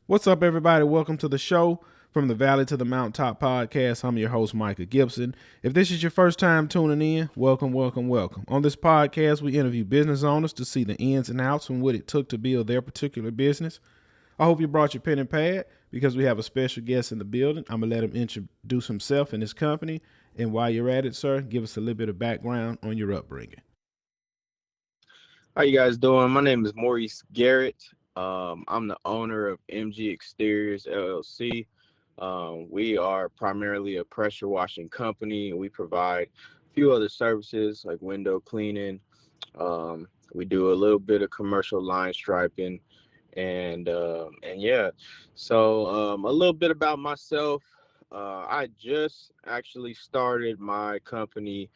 What's up, everybody? Welcome to the show from the Valley to the Mountaintop podcast. I'm your host, Micah Gibson. If this is your first time tuning in, welcome, welcome, welcome. On this podcast, we interview business owners to see the ins and outs and what it took to build their particular business. I hope you brought your pen and pad because we have a special guest in the building. I'm going to let him introduce himself and his company. And while you're at it, sir, give us a little bit of background on your upbringing. How you guys doing? My name is Mr Garrett. I'm the owner of MG Exteriors LLC. We are primarily a pressure washing company. We provide a few other services like window cleaning. We do a little bit of commercial line striping, and yeah. So a little bit about myself. I just actually started my company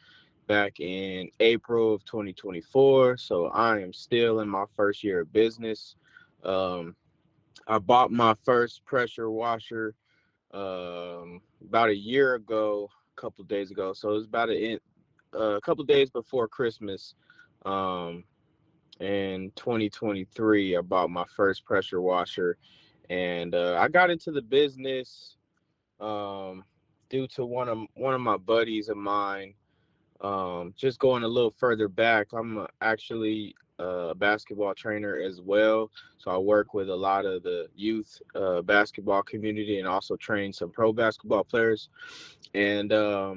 back in April of 2024. So I am still in my first year of business. Um, I bought my first pressure washer about a year ago, a couple of days ago. So it was about a couple of days before Christmas. Um, in 2023, I bought my first pressure washer, and I got into the business um, due to one of my buddies of mine. Just going a little further back, I'm actually a basketball trainer as well. So I work with a lot of the youth basketball community and also train some pro basketball players. And I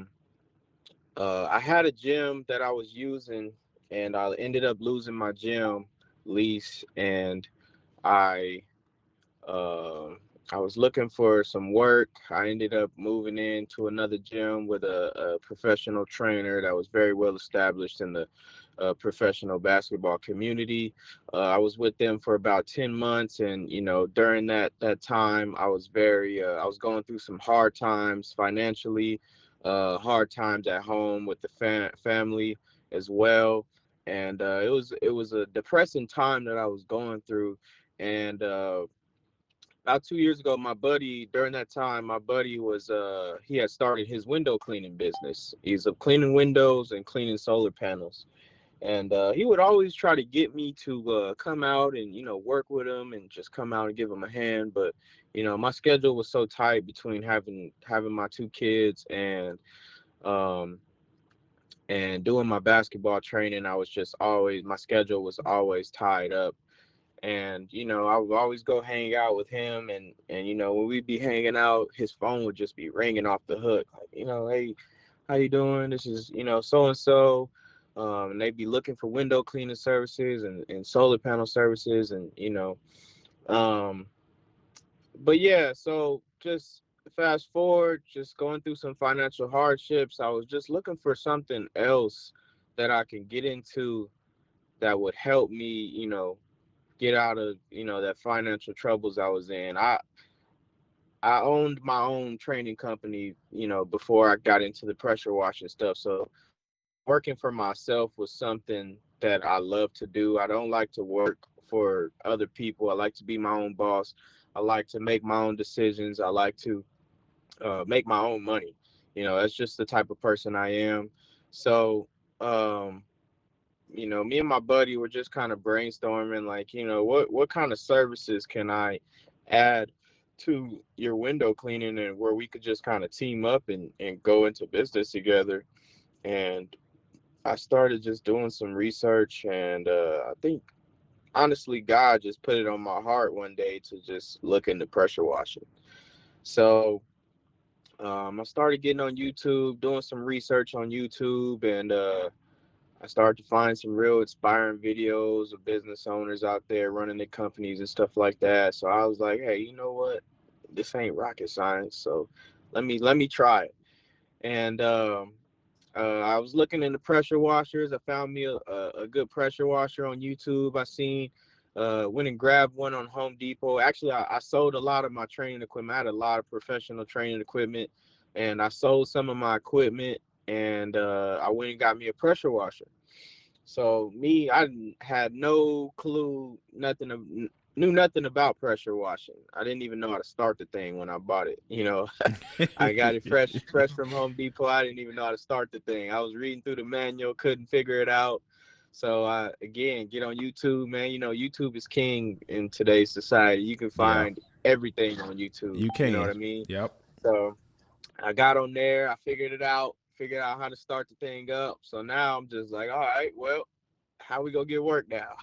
had a gym that I was using, and I ended up losing my gym lease, and I uh, I was looking for some work. I ended up moving into another gym with a professional trainer that was very well established in the professional basketball community. I was with them for about 10 months. And, during that time, I was going through some hard times financially, hard times at home with the family as well. And it was a depressing time that I was going through. And about 2 years ago, during that time, my buddy he had started his window cleaning business. He's of cleaning windows and cleaning solar panels. And he would always try to get me to come out and, work with him and just come out and give him a hand. But, my schedule was so tight between having my two kids um, and doing my basketball training. My schedule was always tied up. And I would always go hang out with him, and when we'd be hanging out, his phone would just be ringing off the hook, like, hey, how you doing? This is so and so. And they'd be looking for window cleaning services and solar panel services, and um but yeah. So just fast forward, just going through some financial hardships. I was just looking for something else that I can get into that would help me, get out of that financial troubles I was in. I owned my own training company, before I got into the pressure washing stuff. So working for myself was something that I love to do. I don't like to work for other people. I like to be my own boss. I like to make my own decisions. I like to make my own money. That's just the type of person I am. So um, me and my buddy were just kind of brainstorming, like, what kind of services can I add to your window cleaning, and where we could just kind of team up and go into business together. And I started just doing some research, and I think honestly, God just put it on my heart one day to just look into pressure washing. So I started getting on YouTube, doing some research on YouTube, and I started to find some real inspiring videos of business owners out there running their companies and stuff like that. So I was like, hey, you know what? This ain't rocket science. So let me try it. And I was looking into pressure washers. I found me a good pressure washer on YouTube. I seen went and grabbed one on Home Depot. Actually, I sold a lot of my training equipment. I had a lot of professional training equipment, and I sold some of my equipment, and I went and got me a pressure washer. So I had no clue, knew nothing about pressure washing. I didn't even know how to start the thing when I bought it. I got it fresh from Home Depot. I didn't even know how to start the thing. I was reading through the manual, couldn't figure it out. So again, get on YouTube, man. YouTube is king in today's society. You can Yeah. find everything on YouTube. You You know can. what I mean? Yep. So I got on there. I figured out how to start the thing up. So now I'm just like, all right, well, how we gonna get work now?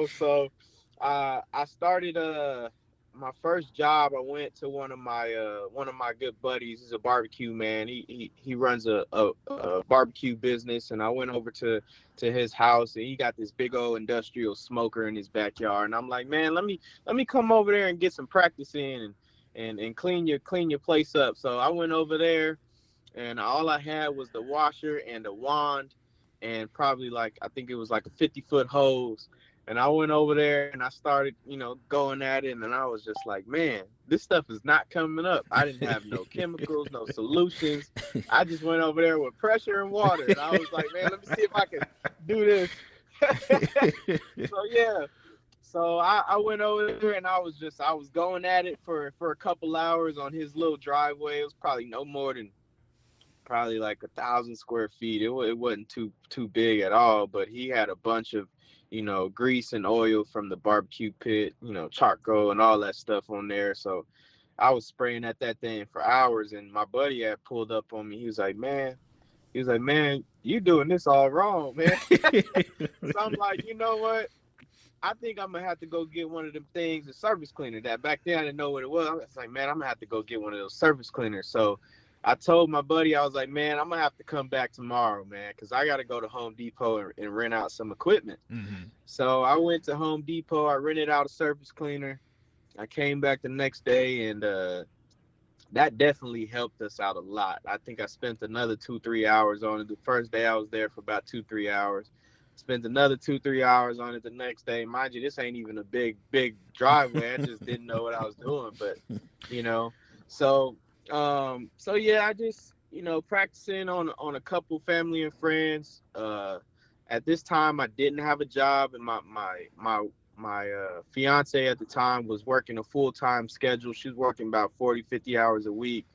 So I started my first job. I went to one of my good buddies. He's a barbecue man. He runs a barbecue business, and I went over to his house, and he got this big old industrial smoker in his backyard. And I'm like, man, let me come over there and get some practice in and clean your place up. So I went over there, and all I had was the washer and the wand, and probably like, I think it was like a 50-foot hose. And I went over there and I started, going at it, and I was just like, man, this stuff is not coming up. I didn't have no chemicals, no solutions. I just went over there with pressure and water, and I was like, man, let me see if I can do this. So yeah, so I went over there, and I was going at it for a couple hours on his little driveway. It was probably no more than probably like 1,000 square feet. It wasn't too big at all, but he had a bunch of, grease and oil from the barbecue pit, charcoal and all that stuff on there. So I was spraying at that thing for hours, and my buddy had pulled up on me. He was like, man, you doing this all wrong, man. So I'm like, you know what? I think I'm gonna have to go get one of them things, a surface cleaner. That back then I didn't know what it was. I was like, man, I'm gonna have to go get one of those surface cleaners. So I told my buddy, I was like, man, I'm gonna have to come back tomorrow, man, because I gotta go to Home Depot and rent out some equipment. Mm-hmm. So I went to Home Depot. I rented out a surface cleaner. I came back the next day, and that definitely helped us out a lot. I think I spent another 2-3 hours on it. The first day I was there for about 2-3 hours. Spent another 2-3 hours on it the next day. Mind you, this ain't even a big driveway. I just didn't know what I was doing, but you know, so so yeah, I just practicing on a couple family and friends. At this time, I didn't have a job, and my fiance at the time was working a full-time schedule. She was working about 40-50 hours a week.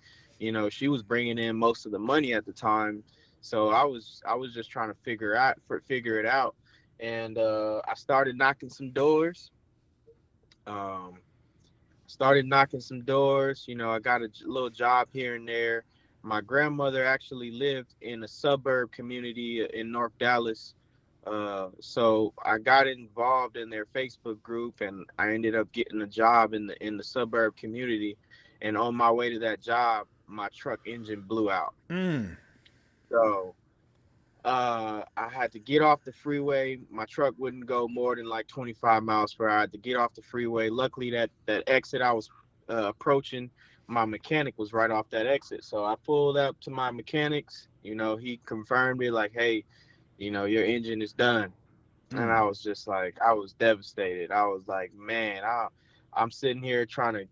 She was bringing in most of the money at the time. So I was just trying to figure it out. And I started knocking some doors. Um, I got a little job here and there. My grandmother actually lived in a suburb community in North Dallas. So I got involved in their Facebook group, and I ended up getting a job in the suburb community. And on my way to that job, my truck engine blew out. Mm. So I had to get off the freeway. My truck wouldn't go more than like 25 miles per hour. I had to get off the freeway. Luckily, that exit I was approaching, my mechanic was right off that exit. So I pulled up to my mechanics. He confirmed it, like, hey, your engine is done. And I Mm. was just like, I was devastated. I was like, man, I'm sitting here trying to,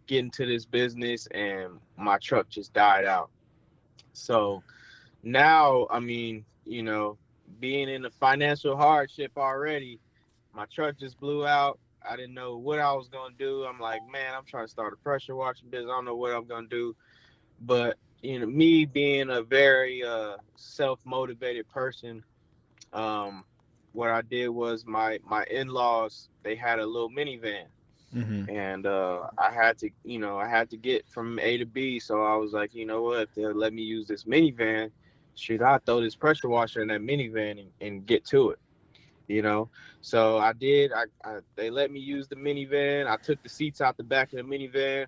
get into this business, and my truck just died out. So now, I mean, being in the financial hardship already, my truck just blew out. I didn't know what I was gonna do. I'm like, man, I'm trying to start a pressure washing business. I don't know what I'm gonna do. But me being a very self-motivated person, um, what I did was my in-laws, they had a little minivan, Mm-hmm. and I had to get from A to B. So I was like, you know what, if they'll let me use this minivan, shoot, I throw this pressure washer in that minivan and get to it. you know. So I did. They let me use the minivan. I took the seats out the back of the minivan,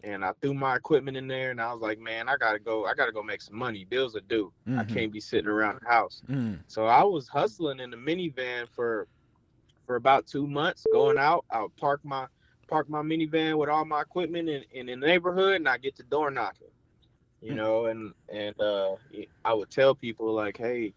and I threw my equipment in there. And I was like, man, I gotta go. I gotta go make some money. Bills are due. I Mm-hmm. can't be sitting around the house. Mm. So I was hustling in the minivan for about 2 months, going out. I would park my minivan with all my equipment in the neighborhood, and I get to door knocking. And I would tell people like, hey,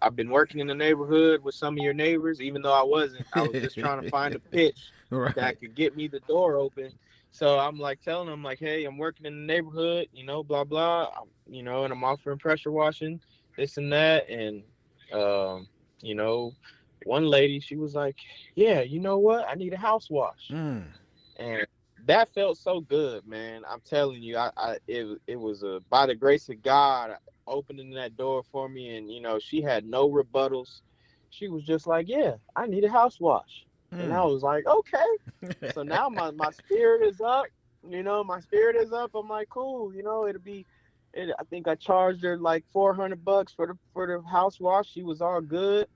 I've been working in the neighborhood with some of your neighbors, even though I wasn't. I was just trying to find a pitch Right. that could get me the door open. So I'm like telling them like, hey, I'm working in the neighborhood, blah blah, and I'm offering pressure washing, this and that, and um, you know, one lady, she was like, yeah, you know what? I need a house wash, Mm. and that felt so good, man. I'm telling you, it was by the grace of God opening that door for me, and she had no rebuttals. She was just like, "Yeah, I need a house wash." And I was like, okay. So now my spirit is up. My spirit is up. I'm like, cool. I think I charged her like $400 for the house wash. She was all good.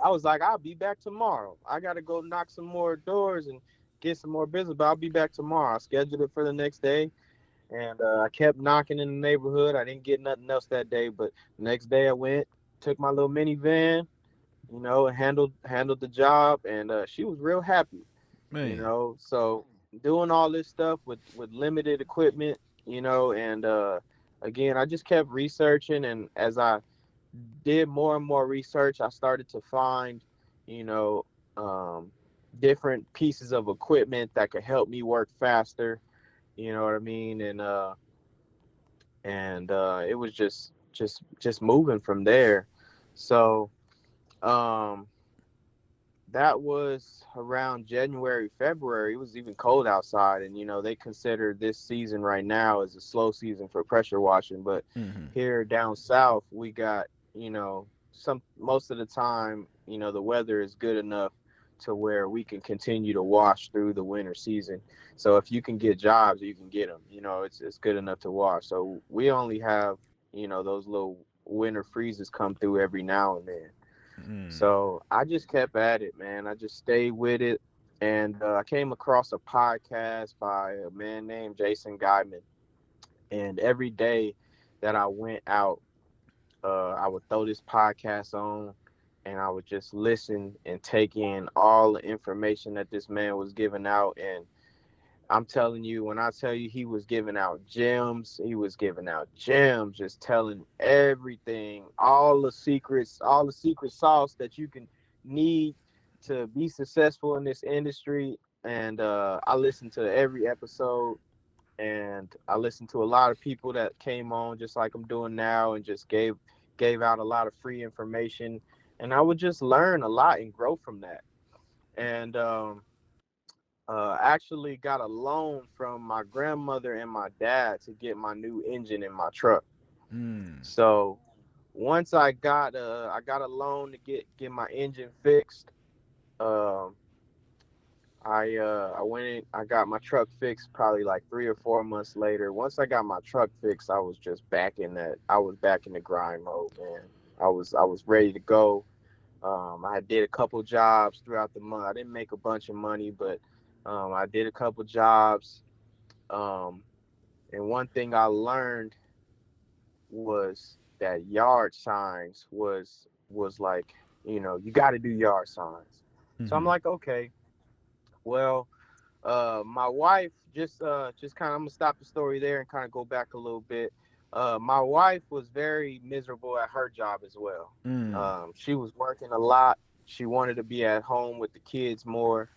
I was like, I'll be back tomorrow. I gotta go knock some more doors and get some more business, but I'll be back tomorrow. I scheduled it for the next day, and I kept knocking in the neighborhood. I didn't get nothing else that day, but the next day I went, took my little minivan, and handled the job, and she was real happy. Man. So doing all this stuff with limited equipment, and again, I just kept researching, and as I did more and more research, I started to find, you know, um, different pieces of equipment that could help me work faster. You know what I mean? And it was just moving from there. So um, that was around January, February. It was even cold outside, and they consider this season right now as a slow season for pressure washing. But Mm-hmm. here down south, we got some most of the time, the weather is good enough to where we can continue to wash through the winter season. So if you can get jobs, you can get them. It's good enough to wash. So we only have those little winter freezes come through every now and then. Mm. So I just kept at it, man. I just stayed with it. And I came across a podcast by a man named Jason Guyman. And every day that I went out, I would throw this podcast on and I would just listen and take in all the information that this man was giving out. And I'm telling you, when I tell you he was giving out gems, he was giving out gems, just telling everything, all the secret sauce that you can need to be successful in this industry. And I listened to every episode, and I listened to a lot of people that came on just like I'm doing now, and just gave out a lot of free information, and I would just learn a lot and grow from that. And actually got a loan from my grandmother and my dad to get my new engine in my truck. Mm. So once I got a loan to get my engine fixed. Um, I went in, I got my truck fixed probably like 3 or 4 months later. Once I got my truck fixed, I was just back in that. I was back in the grind mode, man. I was ready to go. I did a couple jobs throughout the month. I didn't make a bunch of money, but I did a couple jobs. Um, and one thing I learned was that yard signs was like, you got to do yard signs. So I'm Mm-hmm. like, okay, well, my wife just kind of, I'm gonna stop the story there and kind of go back a little bit. My wife was very miserable at her job as well. Mm. She was working a lot. She wanted to be at home with the kids more.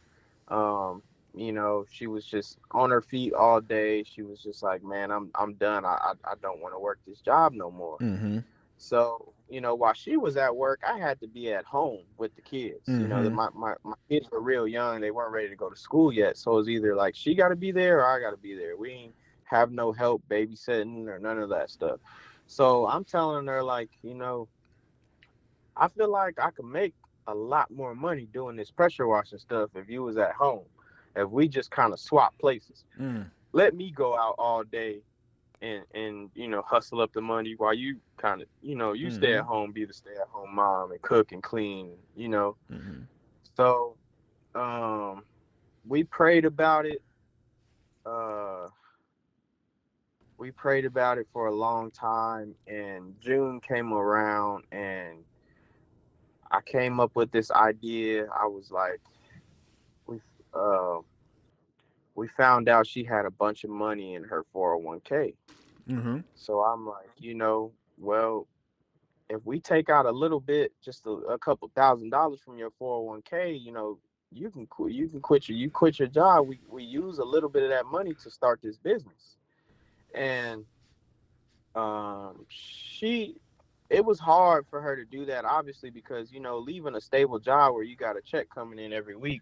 um she was just on her feet all day. She was just like, man, I'm done. I don't want to work this job no more. Mm-hmm. So, while she was at work, I had to be at home with the kids. Mm-hmm. My kids were real young. They weren't ready to go to school yet. So it was either like she got to be there or I got to be there. We ain't have no help babysitting or none of that stuff. So I'm telling her, like, I feel like I could make a lot more money doing this pressure washing stuff if you was at home. If we just kind of swap places. Mm. Let me go out all day and hustle up the money while you kind of you stay Mm-hmm. at home, be the stay at home mom and cook and clean. Mm-hmm. So um we prayed about it. uh we prayed about it for a long time, and June came around and I came up with this idea. I was like, we uh we found out she had a bunch of money in her 401k. Mm-hmm. So I'm like, well, if we take out a little bit, just a couple $1,000s from your 401k, you quit your job. We use a little bit of that money to start this business. And she it was hard for her to do that, obviously, because leaving a stable job where you got a check coming in every week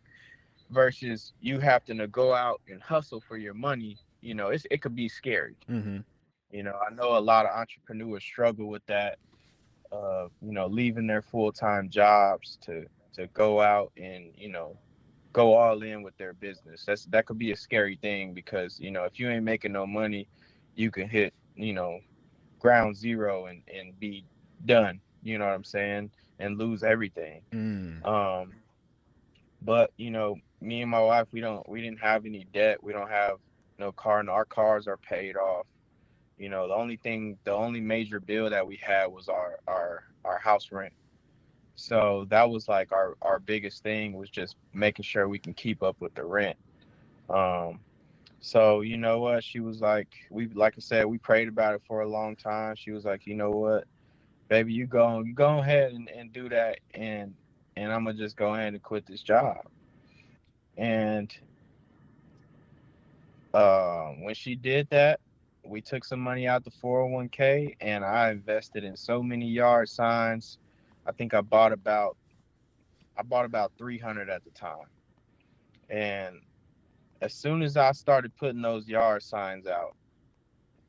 versus you having to go out and hustle for your money, it could be scary. Mm-hmm. I know a lot of entrepreneurs struggle with that, leaving their full-time jobs to go out and go all in with their business. That could be a scary thing because, if you ain't making no money, you can hit, ground zero and be done. You know what I'm saying? And lose everything. Mm. Um, but me and my wife, we didn't have any debt. We don't have no car, and our cars are paid off. The only major bill that we had was our house rent. So that was like our biggest thing, was just making sure we can keep up with the rent. Um, so you know what? She was like I said, we prayed about it for a long time. She was like, you know what, baby, you go ahead and do that, and I'm gonna just go ahead and quit this job. And when she did that, we took some money out the 401k, and I invested in so many yard signs. I think I bought about 300 at the time. And as soon as I started putting those yard signs out,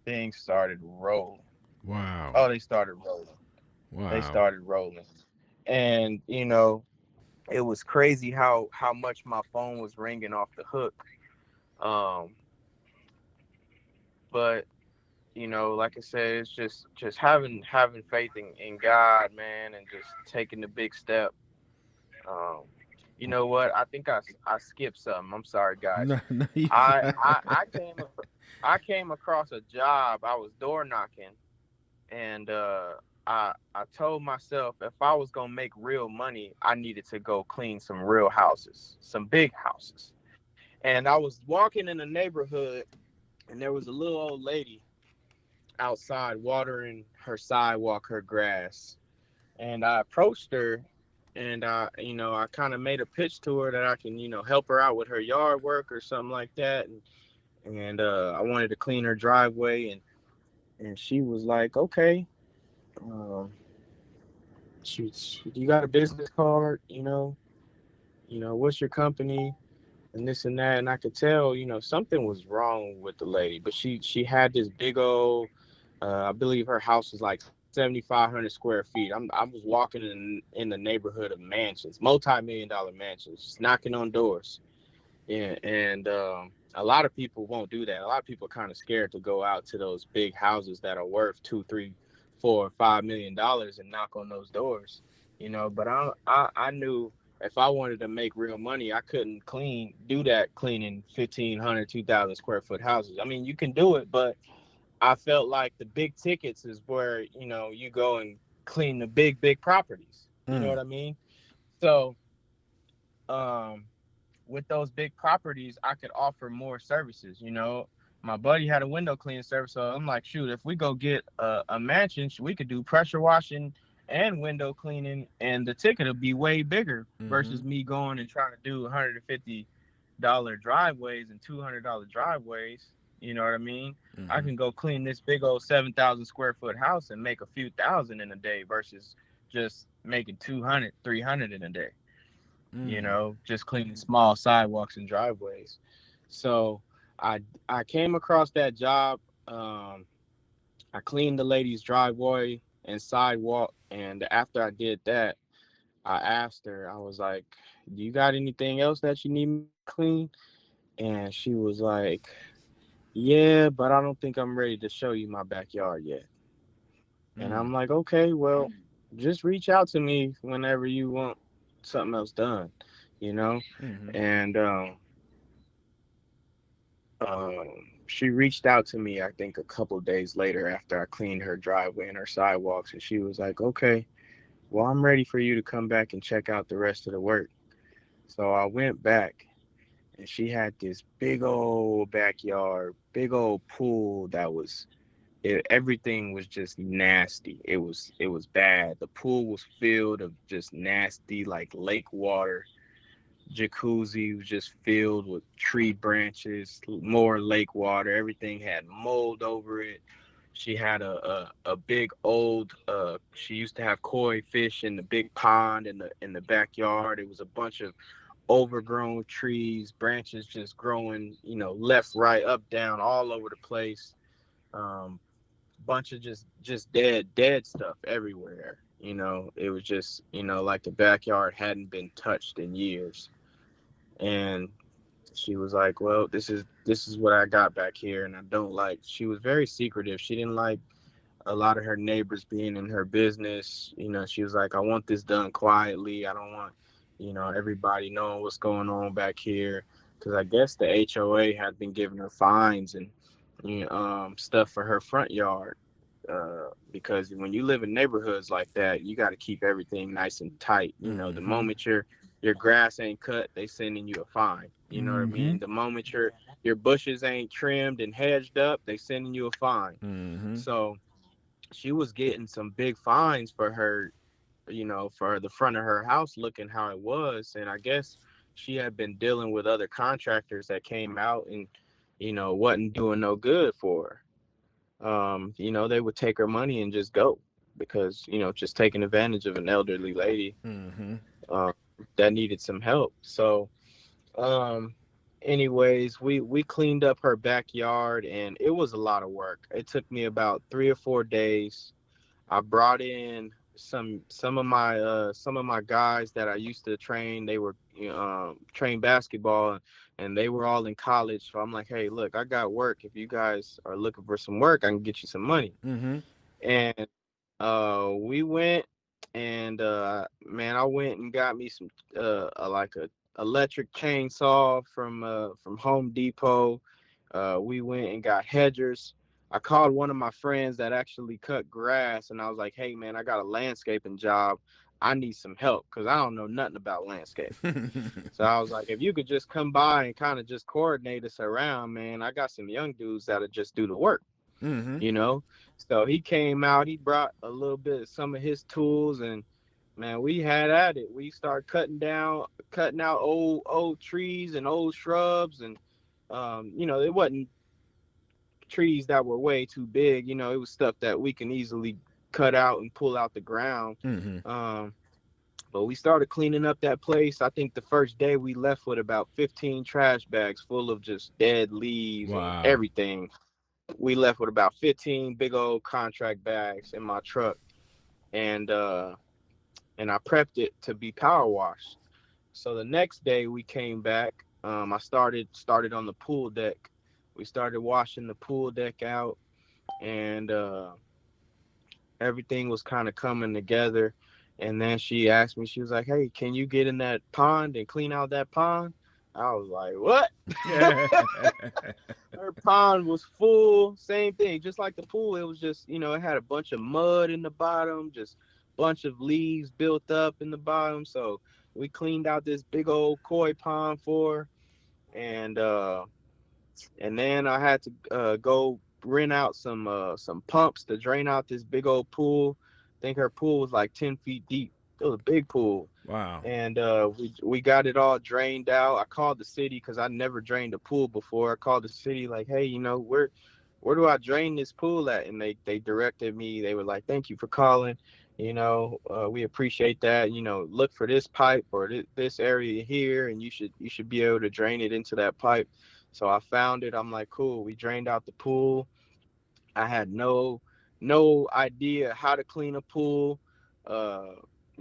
things started rolling. Wow. Oh, they started rolling. They Wow. started rolling. And it was crazy how much my phone was ringing off the hook. Um, but like I said, it's just having faith in God, man, and just taking the big step. Um, you know what? I think I skipped something. I'm sorry, guys. No, no, you I fine. I I came across a job. I was door knocking, and I told myself if I was gonna make real money, I needed to go clean some real houses, some big houses. And I was walking in the neighborhood, and there was a little old lady outside watering her sidewalk, her grass. And I approached her, and I kind of made a pitch to her that I can, help her out with her yard work or something like that. And I wanted to clean her driveway, and she was like, okay, um, you got a business card, what's your company? And this and that. And I could tell, something was wrong with the lady, but she had this big old, I believe her house was like 7,500 square feet. I was walking in the neighborhood of mansions, multi-million-dollar mansions, just knocking on doors. Yeah, and a lot of people won't do that. A lot of people are kind of scared to go out to those big houses that are worth 2, 3, 4, $5 million and knock on those doors. But I knew if I wanted to make real money, I couldn't do that cleaning 1,500, 2,000 square foot houses. I mean, you can do it, but I felt like the big tickets is where you go and clean the big properties. You know Mm. what I mean? So um with those big properties, I could offer more services. My buddy had a window cleaning service, so I'm like, shoot, if we go get a mansion, we could do pressure washing and window cleaning, and the ticket would be way bigger Mm-hmm. versus me going and trying to do $150 driveways and $200 driveways. You know what I mean? I Mm-hmm. can go clean this big old 7,000 square foot house and make a few thousand in a day versus just making 200, 300 in a day, Mm. just cleaning small sidewalks and driveways. So I I came across that job. Um, I cleaned the lady's driveway and sidewalk, and after I did that, I asked her. I was like, "Do you got anything else that you need me to clean?" And she was like, "Yeah, but I don't think I'm ready to show you my backyard yet." And Mm. I'm like, "Okay, well, just reach out to me whenever you want something else done, you know." Mm-hmm. And she reached out to me, I think, a couple days later after I cleaned her driveway and her sidewalks, and she was like, "Okay, well, I'm ready for you to come back and check out the rest of the work." So I went back, and she had this big old backyard, big old pool that everything was just nasty. It was bad. The pool was filled of just nasty like lake water. Jacuzzi was just filled with tree branches, more lake water. Everything had mold over it. She had a big old. She used to have koi fish in the big pond in the backyard. It was a bunch of overgrown trees, branches just growing, left, right, up, down, all over the place. Um, Bunch of just dead stuff everywhere. It was just like the backyard hadn't been touched in years. And she was like, well, this is what I got back here, and I don't like. She was very secretive. She didn't like a lot of her neighbors being in her business. She was like, I want this done quietly. I don't want, everybody knowing what's going on back here. Because I guess the HOA had been giving her fines and stuff for her front yard. Because when you live in neighborhoods like that, you got to keep everything nice and tight. The Mm-hmm. moment your grass ain't cut, they sending you a fine. You know what I Mm-hmm. mean? The moment your bushes ain't trimmed and hedged up, they sending you a fine. Mm-hmm. So she was getting some big fines for her, for the front of her house looking how it was. And I guess she had been dealing with other contractors that came out and, wasn't doing no good for her. They would take her money and just go because, just taking advantage of an elderly lady Mm-hmm. uh, that needed some help. So, um, anyways, we cleaned up her backyard and it was a lot of work. It took me about 3 or 4 days. I brought in some of my guys that I used to train. They were train basketball, and they were all in college. So I'm like, hey, look, I got work. If you guys are looking for some work, I can get you some money. Mm-hmm. And we went, and man, I went and got me some like a electric chainsaw from Home Depot. We went and got hedgers. I called one of my friends that actually cut grass, and I was like, hey man, I got a landscaping job. I need some help because I don't know nothing about landscaping. So I was like, if you could just come by and kind of just coordinate us around, man, I got some young dudes that'll just do the work Mm-hmm. you know. So he came out, he brought a little bit of some of his tools, and man, we had at it. We started cutting out old trees and old shrubs, and it wasn't trees that were way too big. It was stuff that we can easily cut out and pull out the ground. Mm-hmm. Um, but we started cleaning up that place. I think the first day we left with about 15 trash bags full of just dead leaves and Wow. everything. We left with about 15 big old contract bags in my truck, and I prepped it to be power washed. So the next day we came back. I started on the pool deck. We started washing the pool deck out, and everything was kind of coming together. And then she asked me, she was like, hey, can you get in that pond and clean out that pond? I was like, what? Her pond was full, same thing, just like the pool. It was just, it had a bunch of mud in the bottom, just bunch of leaves built up in the bottom. So we cleaned out this big old koi pond for her, and then I had to go rent out some pumps to drain out this big old pool. I think her pool was like 10 feet deep. It was a big pool, Wow. and we got it all drained out. I called the city because I never drained a pool before. I called the city like, hey, where do I drain this pool at? And they directed me. They were like, thank you for calling. We appreciate that. Look for this pipe or this area here, and you should be able to drain it into that pipe. So I found it. I'm like, cool. We drained out the pool. I had no idea how to clean a pool. Uh,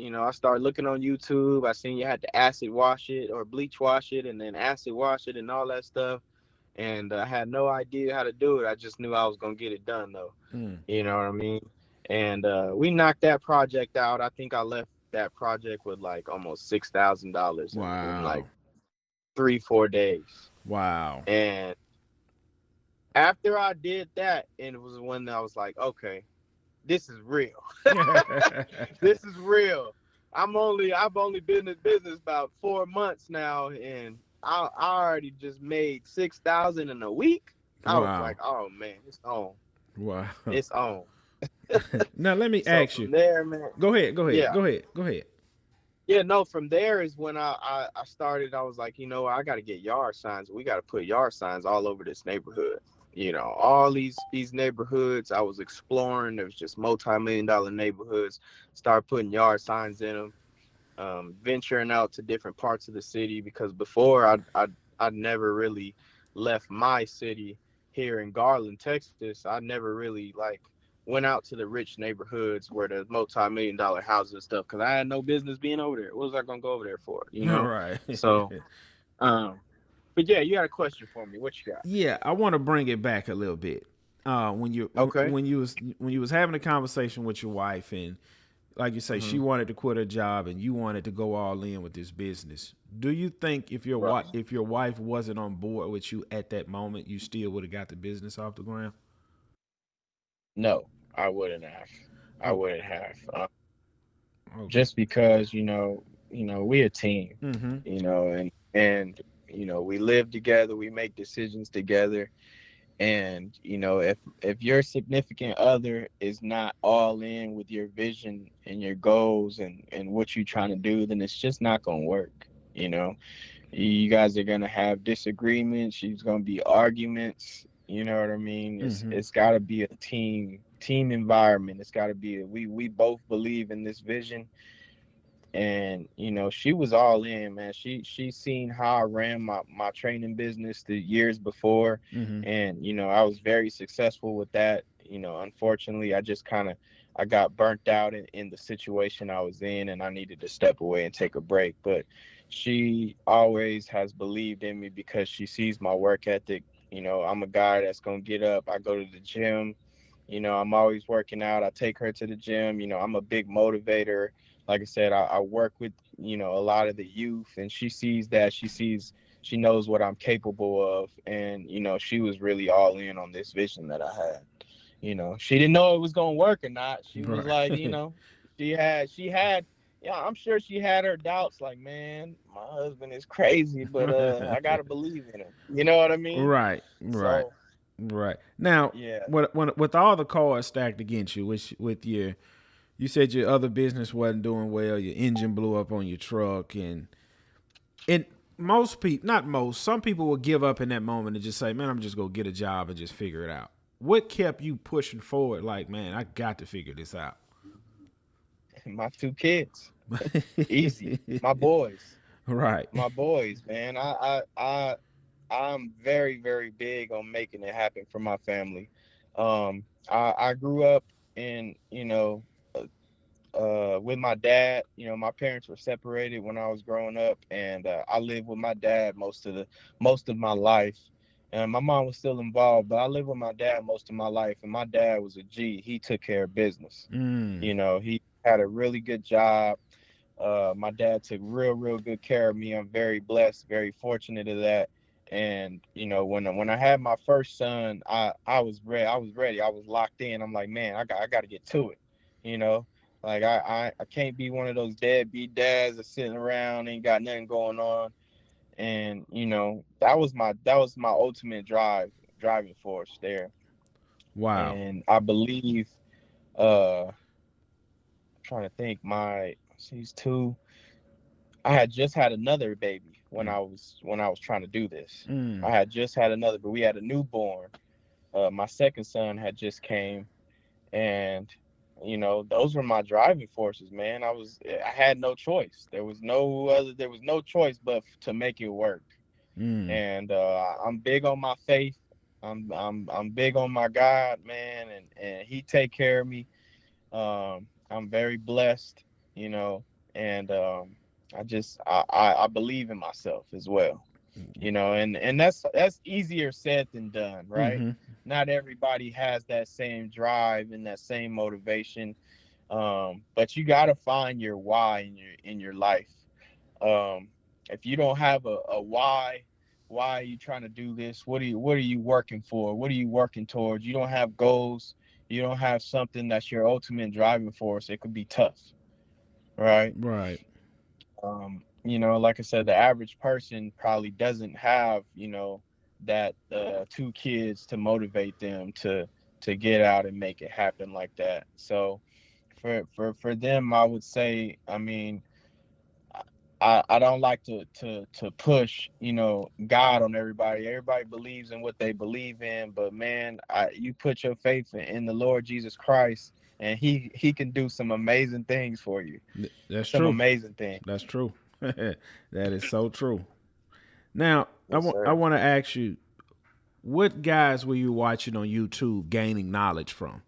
I started looking on YouTube. I seen you had to acid wash it or bleach wash it and then acid wash it and all that stuff. And I had no idea how to do it. I just knew I was gonna get it done though. Mm. You know what I mean? And we knocked that project out. I think I left that project with like almost $6,000 in like Wow. 3 4 days. Wow. And after I did that, and it was when I was like, okay, this is real. This is real. I've only been in business about 4 months now, and I already just made 6,000 in a week. I was Wow. like, oh man, it's on. Wow. It's on. Now let me So ask you. from there, man, Go ahead. Go ahead. yeah. Go ahead. Go ahead. Yeah, no, from there is when I started. I was like, I got to get yard signs. We got to put yard signs all over this neighborhood. All these neighborhoods I was exploring. There was just multi-million-dollar neighborhoods. Start putting yard signs in them. Venturing out to different parts of the city because before I never really left my city here in Garland, Texas. I never really like went out to the rich neighborhoods where there's multi-million-dollar houses and stuff because I had no business being over there. What was I gonna go over there for? All right. So Um, but yeah, you got a question for me? What you got? Yeah, I want to bring it back a little bit. When you Okay. when you was having a conversation with your wife, and like you say, she Hmm. wanted to quit her job and you wanted to go all in with this business. Do you think Right. if your wife wasn't on board with you at that moment, you still would have got the business off the ground? No, I wouldn't have. I Oh, wouldn't have. okay. Just because we a team, Mm-hmm. and we live together, we make decisions together, and if your significant other is not all in with your vision and your goals and what you're trying to do, then it's just not gonna work. You guys are gonna have disagreements. There's gonna be arguments. You know what I mean? It's Mm-hmm. it's got to be a team environment. It's got to be we both believe in this vision, and she was all in, man. She seen how I ran my training business the years before, Mm-hmm. and I was very successful with that. Unfortunately, I got burnt out in the situation I was in, and I needed to step away and take a break. But she always has believed in me because she sees my work ethic. I'm a guy that's gonna get up. I go to the gym. I'm always working out. I take her to the gym. I'm a big motivator. Like I said, I work with, a lot of the youth, and she sees that. She knows what I'm capable of. And, she was really all in on this vision that I had. She didn't know it was going to work or not. She was like, Right. she had, yeah, I'm sure she had her doubts like, man, my husband is crazy, but I got to believe in him. You know what I mean? Right. Right. So, Right. Now, yeah. with all the cards stacked against you, with your you said your other business wasn't doing well, your engine blew up on your truck, and most people, not most, some people will give up in that moment and just say, "Man, I'm just gonna get a job and just figure it out." What kept you pushing forward? Like, man, I got to figure this out. My two kids, easy. My boys. Right. My boys, man. I'm very, very big on making it happen for my family. I grew up in, with my dad. My parents were separated when I was growing up, and I lived with my dad most of my life. And my mom was still involved, but I lived with my dad most of my life. And my dad was a G. He took care of business. Mm. He had a really good job. My dad took real, real good care of me. I'm very blessed, very fortunate of that. And when I had my first son, I was ready. I was ready. I was locked in. I'm like, man, I got to get to it. You know, like I can't be one of those deadbeat dads that's sitting around ain't got nothing going on. And that was my ultimate driving force there. Wow. And I believe, I'm trying to think, she's two. I had just had another baby when I was trying to do this. Mm. I had just had another, but we had a newborn. My second son had just came, and those were my driving forces, man. I had no choice. There was no choice but to make it work. Mm. And I'm big on my faith. I'm big on my God, man, and He take care of me. I'm very blessed, you know, and I believe in myself as well, and that's easier said than done, right? Mm-hmm. Not everybody has that same drive and that same motivation, but you got to find your why in your life. Um, if you don't have a why are you trying to do this? What are you working for? What are you working towards? You don't have goals. You don't have something that's your ultimate driving force. It could be tough, right? Right. Like I said, the average person probably doesn't have, that two kids to motivate them to get out and make it happen like that. So for them, I would say, I mean, I don't like to push, God on everybody. Everybody believes in what they believe in, but man, you put your faith in the Lord Jesus Christ, and He can do some amazing things for you. That's Some true. amazing things. That's true. That is so true. Now, Yes, I sir. want to ask you, what guys were you watching on YouTube gaining knowledge from?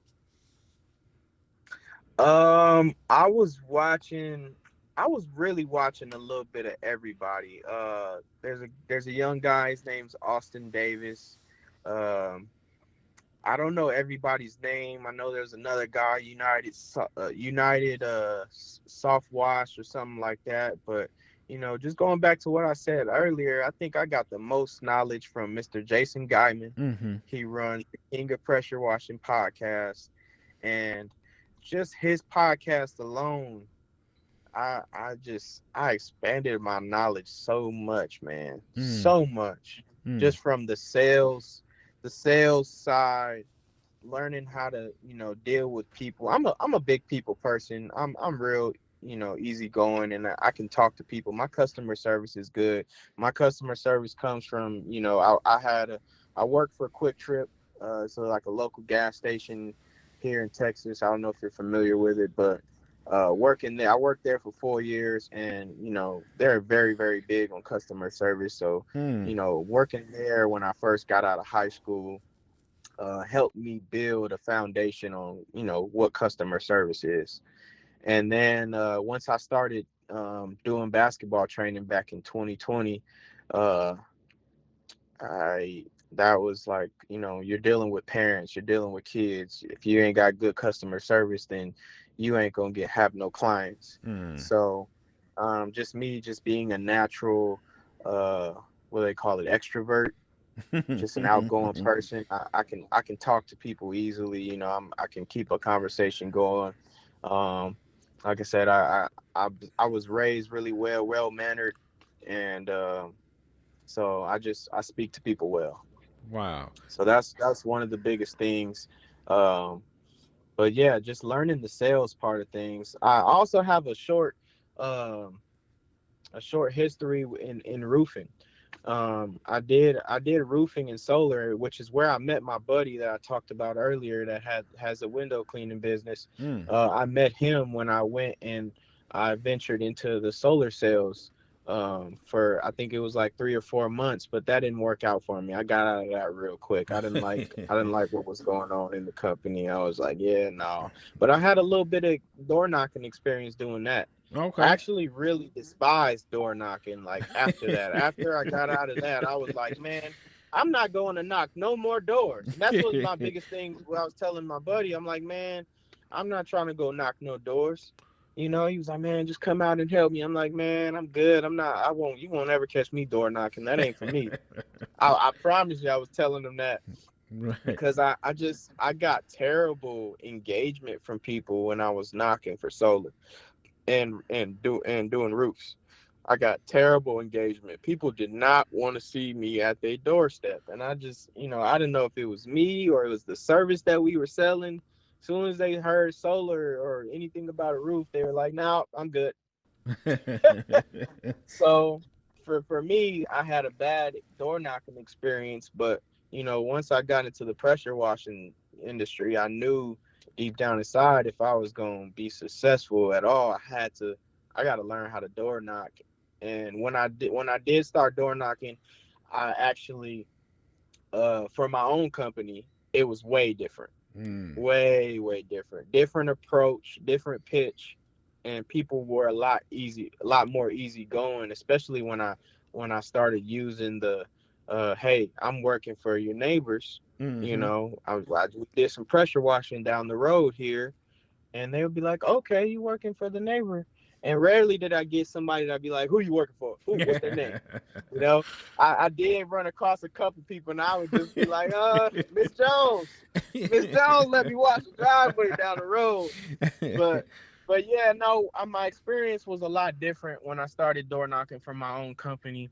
I was watching. I was really watching a little bit of everybody. There's a young guy. His name's Austin Davis. Um, I don't know everybody's name. I know there's another guy, United Soft Wash or something like that. But just going back to what I said earlier, I think I got the most knowledge from Mr. Jason Guyman. Mm-hmm. He runs the King of Pressure Washing podcast, and just his podcast alone, I expanded my knowledge so much, man, Mm. so much, Mm. just from the sales side, learning how to deal with people. I'm a big people person. I'm real easygoing, and I can talk to people. My customer service is good. My customer service comes from I work for Quick Trip, so like a local gas station here in Texas. I don't know if you're familiar with it, but working there, I worked there for 4 years, and they're very, very big on customer service. So Mm. working there when I first got out of high school helped me build a foundation on what customer service is. And then once I started doing basketball training back in 2020, uh, I that was like, you're dealing with parents, you're dealing with kids. If you ain't got good customer service, then you ain't gonna have no clients. Mm. So just me just being a natural what do they call it, extrovert, just an outgoing person. I can talk to people easily. I can keep a conversation going. Um, like I said, I was raised really well mannered, and so I speak to people well. Wow. So that's one of the biggest things. Um, but yeah, just learning the sales part of things. I also have um, a short history in roofing. I did roofing and solar, which is where I met my buddy that I talked about earlier that has a window cleaning business. Mm. I met him when I went and I ventured into the solar sales for, I think it was like 3 or 4 months, but that didn't work out for me. I got out of that real quick. I didn't like what was going on in the company. I was like, yeah, no. But I had a little bit of door knocking experience doing that. I Okay. actually really despised door knocking. Like after that, after I got out of that, I was like, man, I'm not going to knock no more doors. And that's what my biggest thing. What I was telling my buddy, I'm like, man, I'm not trying to go knock no doors. He was like, man, just come out and help me. I'm like, man, I'm good. I'm not. I won't. You won't ever catch me door knocking. That ain't for me. I promise you, I was telling him that Right. because I got terrible engagement from people when I was knocking for solar and doing roofs. I got terrible engagement. People did not want to see me at their doorstep, and I just, I didn't know if it was me or it was the service that we were selling. As soon as they heard solar or anything about a roof, they were like, "No, I'm good." So for me, I had a bad door knocking experience, but once I got into the pressure washing industry, I knew deep down inside if I was going to be successful at all, I got to learn how to door knock. And when I did start door knocking, I actually for my own company, it was way different. Mm. Way different approach, different pitch, and people were a lot more easy going, especially when I started using the hey, I'm working for your neighbors. Mm-hmm. I did some pressure washing down the road here, and they would be like, okay, you working for the neighbor. And rarely did I get somebody that'd be like, who you working for, what's their name. you know I did run across a couple people, and I would just be like, Miss Jones, let me watch the driveway down the road. But yeah, no, my experience was a lot different when I started door knocking for my own company,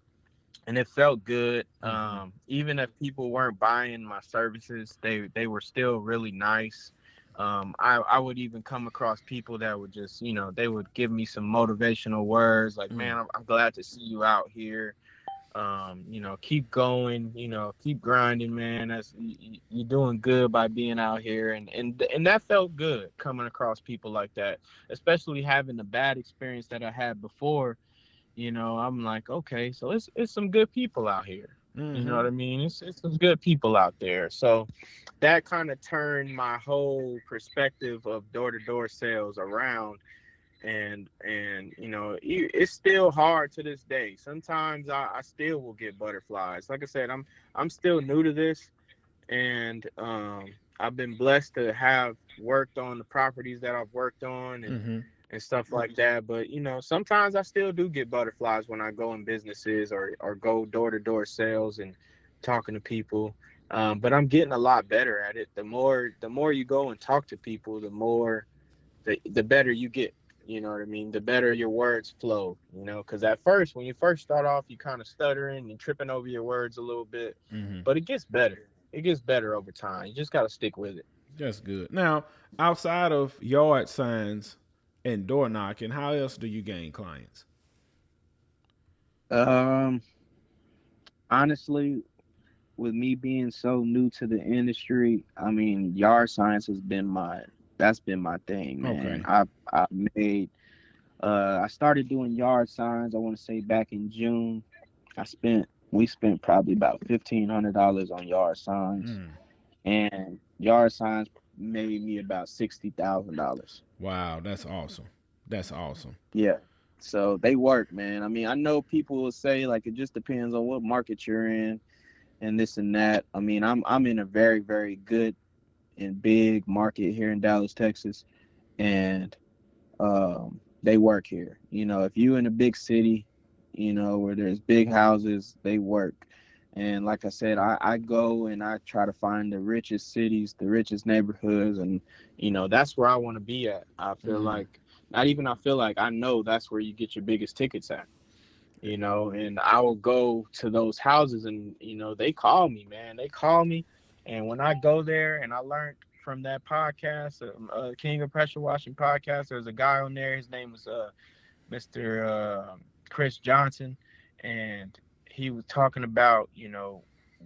and it felt good. Mm-hmm. Even if people weren't buying my services, they were still really nice. I would even come across people that would just, they would give me some motivational words like, Mm. man, I'm glad to see you out here. Keep going, keep grinding, man. You're doing good by being out here, and that felt good coming across people like that, especially having the bad experience that I had before. I'm like, okay, so it's some good people out here. You know Mm-hmm. what I mean? It's some good people out there. So that kind of turned my whole perspective of door to door sales around. and it's still hard to this day. Sometimes I still will get butterflies. Like I said, I'm still new to this, and I've been blessed to have worked on the properties that I've worked on, Mm-hmm. and stuff like that. But sometimes I still do get butterflies when I go in businesses, or go door to door sales and talking to people. But I'm getting a lot better at it. The more you go and talk to people, the better you get. You know what I mean? The better your words flow. Because at first, when you first start off, you kind of stuttering and tripping over your words a little bit, Mm-hmm. but it gets better. It gets better over time. You just got to stick with it. That's good. Now, outside of yard signs and door knocking, how else do you gain clients? Um, Honestly, with me being so new to the industry, I mean, yard science has been that's been my thing, man. Okay. I made I started doing yard signs, I want to say back in June. We spent probably about $1,500 on yard signs, Mm. and yard signs made me about $60,000. Wow, that's awesome. That's awesome. Yeah. So they work, man. I mean, I know people will say like it just depends on what market you're in and this and that. I mean, I'm in a very, very good and big market here in Dallas, Texas, and they work here. If you in a big city, where there's big houses, they work. And like I said, I go and I try to find the richest cities, the richest neighborhoods, and that's where I want to be at. I feel Mm. like not even I feel like I know that's where you get your biggest tickets at. And I will go to those houses, and they call me, man. They call me, and when I go there, and I learned from that podcast, King of Pressure Washing podcast. There's a guy on there. His name was Mr. Chris Johnson, and he was talking about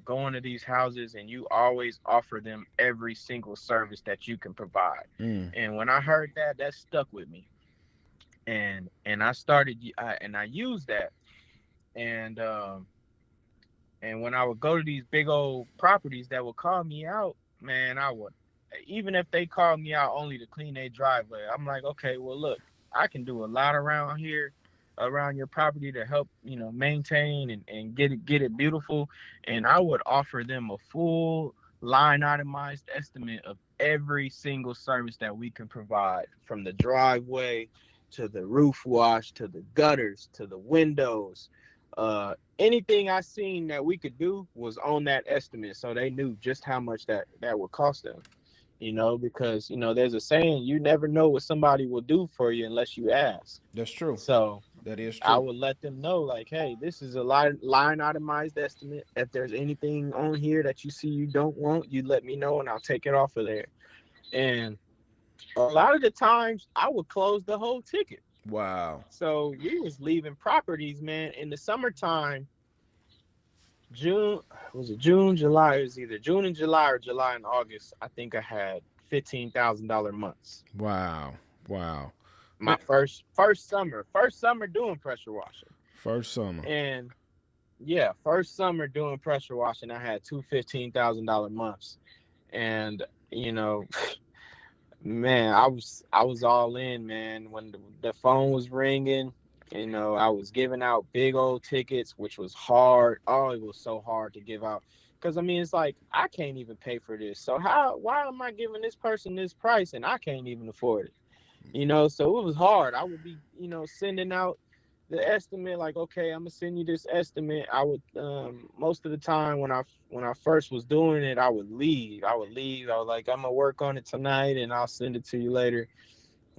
going to these houses, and you always offer them every single service that you can provide. Mm. And when I heard that, that stuck with me, and I started, and I used that, and when I would go to these big old properties that would call me out, man, I would, even if they called me out only to clean their driveway, I'm like, okay, well, look, I can do a lot around here, around your property to help, maintain and get it beautiful. And I would offer them a full line itemized estimate of every single service that we can provide, from the driveway to the roof wash to the gutters to the windows. Anything I seen that we could do was on that estimate, so they knew just how much that would cost them. Because there's a saying, you never know what somebody will do for you unless you ask. That's true. So That is I true. would let them know, like, hey, this is a line itemized estimate. If there's anything on here that you see you don't want, you let me know and I'll take it off of there. And a lot of the times I would close the whole ticket. Wow. So we was leaving properties, man, in the summertime. June, was it June, July? It was either June and July or July and August. I think I had $15,000 months. Wow. Wow. My first summer doing pressure washing. First summer. And yeah, first summer doing pressure washing, I had two $15,000 months. And you know, man, I was all in, man. When the phone was ringing, I was giving out big old tickets, which was hard. Oh, it was so hard to give out. Because I mean, it's like I can't even pay for this. So why am I giving this person this price and I can't even afford it? So it was hard. I would be, sending out the estimate, like, okay, I'm gonna send you this estimate. I would, most of the time when I first was doing it, I would leave. I was like, I'm gonna work on it tonight and I'll send it to you later.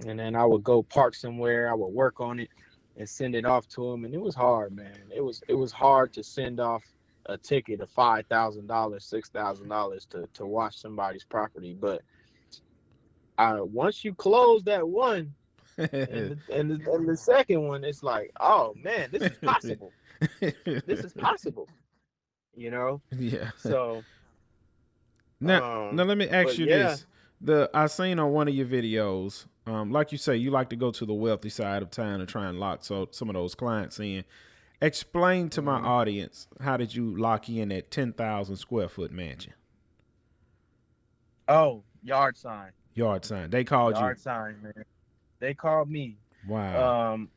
And then I would go park somewhere. I would work on it and send it off to them. And it was hard, man. It was hard to send off a ticket of $5,000, $6,000 to wash somebody's property. But once you close that one, and the second one, it's like, oh man, this is possible. This is possible. You know. Yeah. So, Now, now let me ask but you yeah. this: I seen on one of your videos, like you say, you like to go to the wealthy side of town and try and lock some of those clients in. Explain to my Mhm. audience, how did you lock in that 10,000 square foot mansion? Oh, yard sign, Yard sign. They called you. man. They called me. Wow. Um,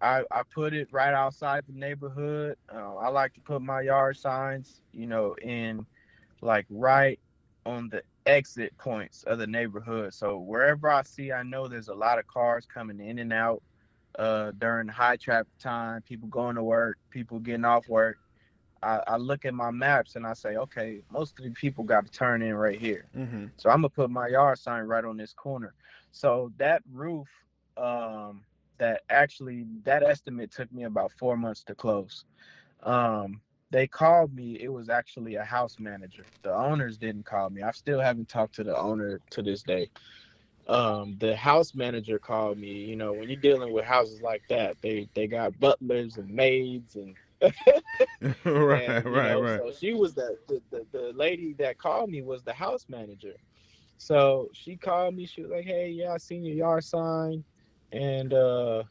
I put it right outside the neighborhood. I like to put my yard signs, in like right on the exit points of the neighborhood. So wherever I see, I know there's a lot of cars coming in and out during high traffic time, people going to work, people getting off work. I look at my maps and I say, okay, most of the people got to turn in right here. Mm-hmm. So I'm gonna put my yard sign right on this corner. So that roof, um, that estimate took me about 4 months to close. Um, they called me. It was actually a house manager. The owners didn't call me. I still haven't talked to the owner to this day. The house manager called me. When you're dealing with houses like that, they got butlers and maids and Right, and right, right. so she was the lady that called me was the house manager. So she called me. She was like, "Hey, yeah, I seen your yard sign, and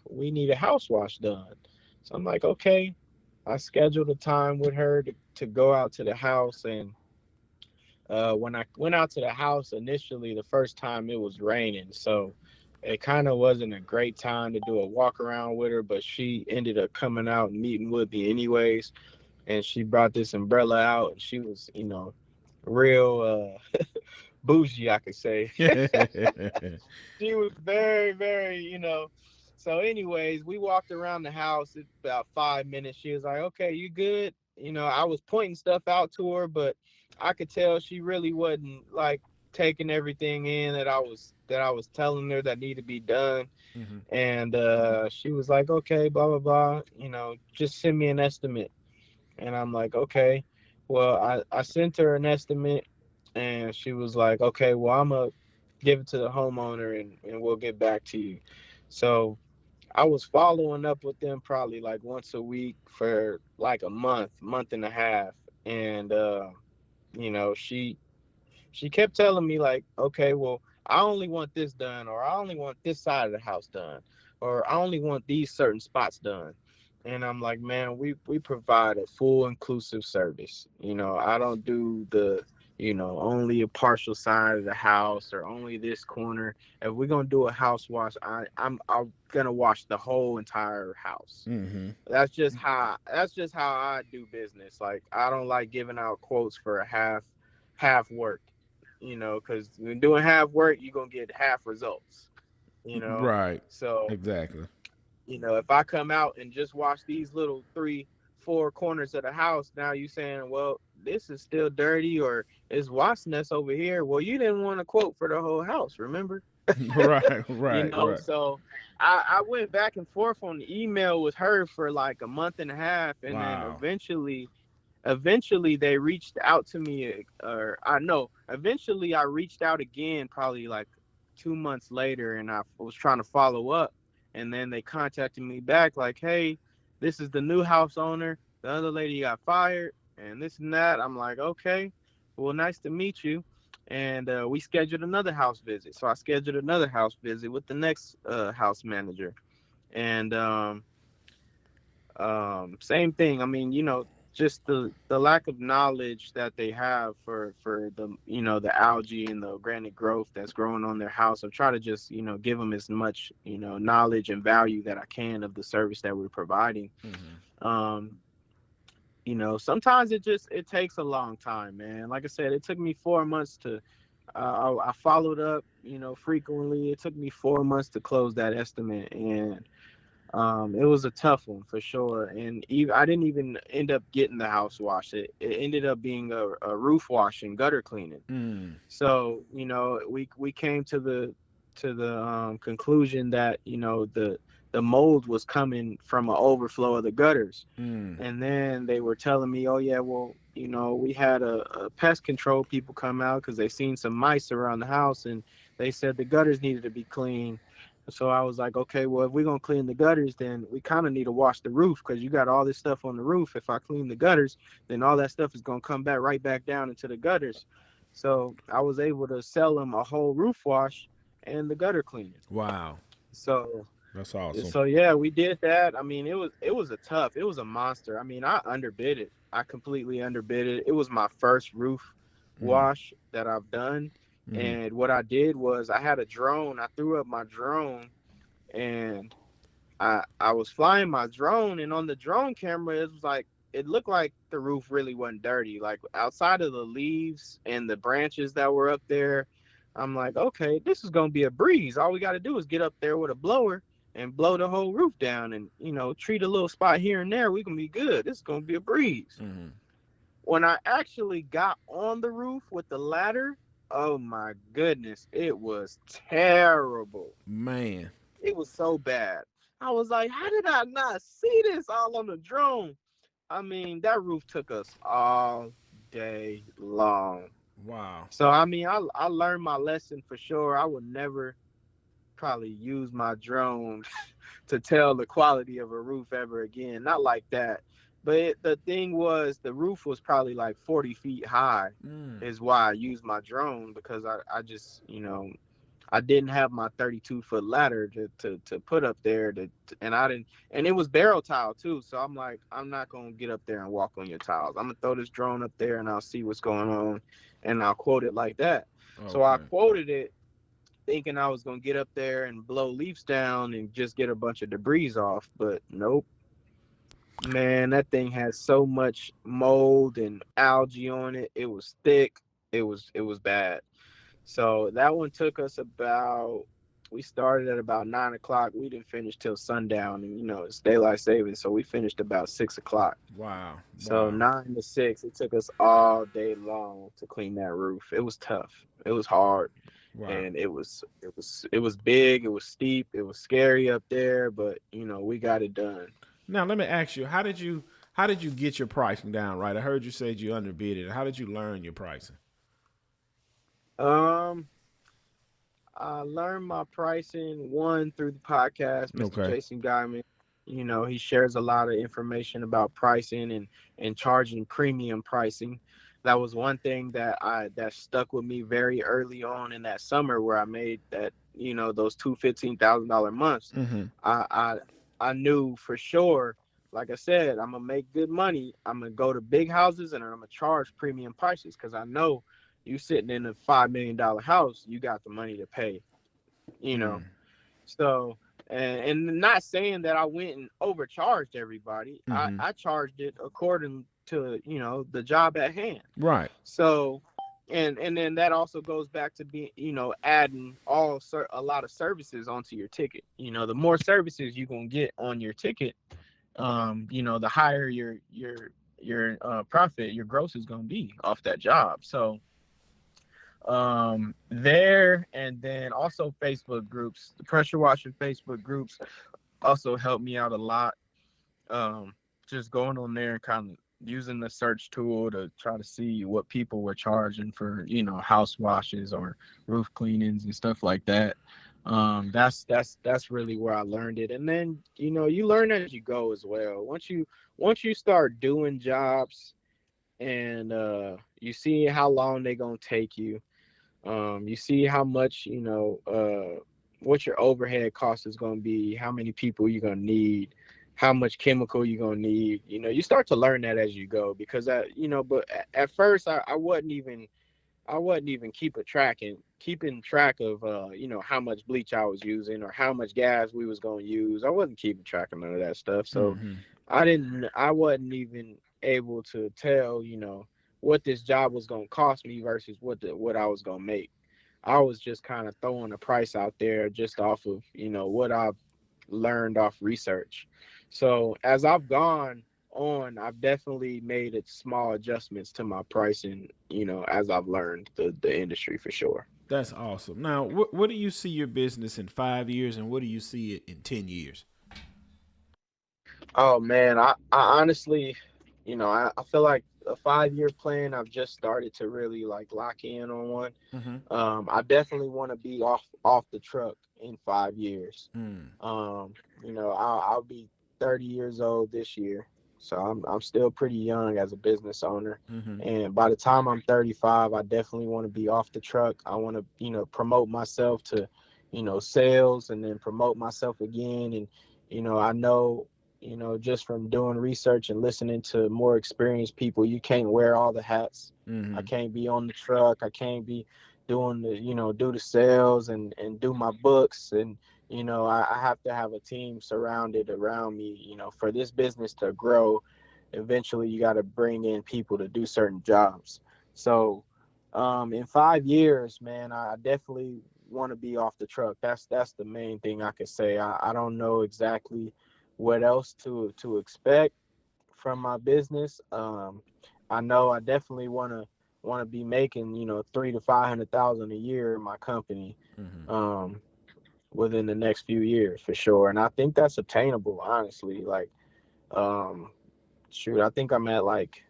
we need a house wash done." So I'm like, "Okay." I scheduled a time with her to go out to the house, and when I went out to the house initially, the first time it was raining, so it kind of wasn't a great time to do a walk around with her. But she ended up coming out and meeting with me anyways, and she brought this umbrella out, and she was, real bougie, I could say. She was very, very, So, anyways, we walked around the house. It's about 5 minutes. She was like, "Okay, you good?" I was pointing stuff out to her, but I could tell she really wasn't like taking everything in that I was telling her that needed to be done. Mm-hmm. And she was like, "Okay, blah blah blah. Just send me an estimate." And I'm like, "Okay." Well, I sent her an estimate, and she was like, "Okay, well, I'm gonna give it to the homeowner, and we'll get back to you." So I was following up with them probably like once a week for like a month and a half. And you know, she kept telling me like, "Okay, well, I only want this done, or I only want this side of the house done, or I only want these certain spots done." And I'm like, "Man, we provide a full inclusive service. I don't do the only a partial side of the house or only this corner. If we're gonna do a house wash, I'm gonna wash the whole entire house." Mm-hmm. That's just how I do business. Like, I don't like giving out quotes for a half work, because when doing half work, you're gonna get half results, you know. Right. So, Exactly. if I come out and just wash these little 3, 4 corners of the house, now you saying, well, this is still dirty, or it's wasp nest over here. Well, you didn't want a quote for the whole house, remember? Right, right, right. So I went back and forth on the email with her for like a month and a half, and then Wow. eventually they reached out to me, or I know eventually I reached out again probably like 2 months later, and I was trying to follow up, and then they contacted me back like, "Hey, this is the new house owner, the other lady got fired, and this and that." I'm like, "Okay, well, nice to meet you." And we scheduled another house visit. So I scheduled another house visit with the next house manager, and same thing. I mean, just the lack of knowledge that they have for the algae and the organic growth that's growing on their house. I try to just give them as much knowledge and value that I can of the service that we're providing. Mm-hmm. Um, Sometimes it takes a long time, man. Like I said, it took me 4 months to. I followed up, frequently. It took me 4 months to close that estimate, and it was a tough one for sure. And I didn't even end up getting the house wash. It ended up being a roof wash and gutter cleaning. Mm. So we came to the conclusion that the mold was coming from an overflow of the gutters. Mm. And then they were telling me, "Oh yeah, well, we had a pest control people come out because they seen some mice around the house, and they said the gutters needed to be cleaned." So I was like, "Okay, well, if we're gonna clean the gutters, then we kind of need to wash the roof, because you got all this stuff on the roof. If I clean the gutters, then all that stuff is gonna come back right back down into the gutters." So I was able to sell them a whole roof wash and the gutter cleaning. Wow. So That's awesome. so yeah, we did that. I mean, it was a monster. I mean, I underbid it. I completely underbid it. It was my first roof Mm. wash that I've done. Mm-hmm. And what I did was I had a drone. I threw up my drone, and I was flying my drone, and on the drone camera, it was like it looked like the roof really wasn't dirty. Like outside of the leaves and the branches that were up there, I'm like, okay, this is gonna be a breeze. All we got to do is get up there with a blower and blow the whole roof down, and treat a little spot here and there. We can be good. This is gonna be a breeze. Mm-hmm. When I actually got on the roof with the ladder, oh my goodness, it was terrible. Man. It was so bad. I was like, how did I not see this all on the drone? I mean, that roof took us all day long. Wow. So I mean, I learned my lesson for sure. I would never probably use my drone to tell the quality of a roof ever again. Not like that. But the thing was, the roof was probably like 40 feet high, Mm. is why I used my drone, because I just, I didn't have my 32-foot ladder to put up there and I didn't, and it was barrel tile too. So I'm like, I'm not going to get up there and walk on your tiles. I'm going to throw this drone up there and I'll see what's going on, and I'll quote it like that. So I Okay. quoted it thinking I was going to get up there and blow leaves down and just get a bunch of debris off, but nope. Man, that thing had so much mold and algae on it. It was thick. It was bad. So that one took us about. We started at about 9 o'clock. We didn't finish till sundown, and it's daylight savings, so we finished about 6 o'clock. Wow. So Wow. 9 to 6, it took us all day long to clean that roof. It was tough. It was hard, Wow. and it was big. It was steep. It was scary up there, but we got it done. Now let me ask you, how did you get your pricing down right? I heard you said you underbid it. How did you learn your pricing? Um, I learned my pricing one through the podcast, Mr. Okay. Jason Guyman. He shares a lot of information about pricing and charging premium pricing. That was one thing that stuck with me very early on in that summer, where I made that, those two $15,000 months. Mm-hmm. I, I I knew for sure, like I said, I'm gonna make good money. I'm gonna go to big houses and I'm gonna charge premium prices, because I know you sitting in a $5 million house, you got the money to pay, you know. Mm. So, and not saying that I went and overcharged everybody. I Mm-hmm. I charged it according to the job at hand. Right. So, and then that also goes back to being, adding a lot of services onto your ticket. The more services you gonna get on your ticket, the higher your profit, your gross is gonna be off that job. So there, and then also Facebook groups, the pressure washing Facebook groups also helped me out a lot. um just going on there and kind of using the search tool to try to see what people were charging for house washes or roof cleanings and stuff like that. That's really where I learned it. And then you learn as you go as well. Once you start doing jobs, and you see how long they're gonna take you. You see how much, what your overhead cost is going to be, how many people you're going to need, how much chemical you're going to need. You start to learn that as you go, because but at first I wasn't even keeping track of how much bleach I was using or how much gas we was going to use. I wasn't keeping track of none of that stuff. So Mm-hmm. I wasn't even able to tell, what this job was going to cost me versus what I was going to make. I was just kind of throwing a price out there just off of, what I've learned off research. So as I've gone on, I've definitely made it small adjustments to my pricing, as I've learned the industry for sure. That's awesome. Now, what do you see your business in 5 years, and what do you see it in 10 years? Oh man, I honestly, I feel like a 5 year plan. I've just started to really like lock in on one. Mm-hmm. I definitely want to be off the truck in 5 years. Mm. Um, I'll be 30 years old this year, so I'm still pretty young as a business owner. Mm-hmm. And by the time I'm 35, I definitely want to be off the truck. I want to, promote myself to, sales, and then promote myself again. And I know, just from doing research and listening to more experienced people, you can't wear all the hats. I Mm-hmm. can't be on the truck. I can't be, doing the, do the sales and do my books. And, I have to have a team surrounded around me, for this business to grow. Eventually you got to bring in people to do certain jobs. So, in 5 years, man, I definitely want to be off the truck. That's the main thing I could say. I don't know exactly what else to expect from my business. I know I definitely want to be making, 300 to 500 thousand a year in my company, Mm-hmm. um, within the next few years for sure. And I think that's attainable, honestly. Like, um, shoot, I think I'm at like,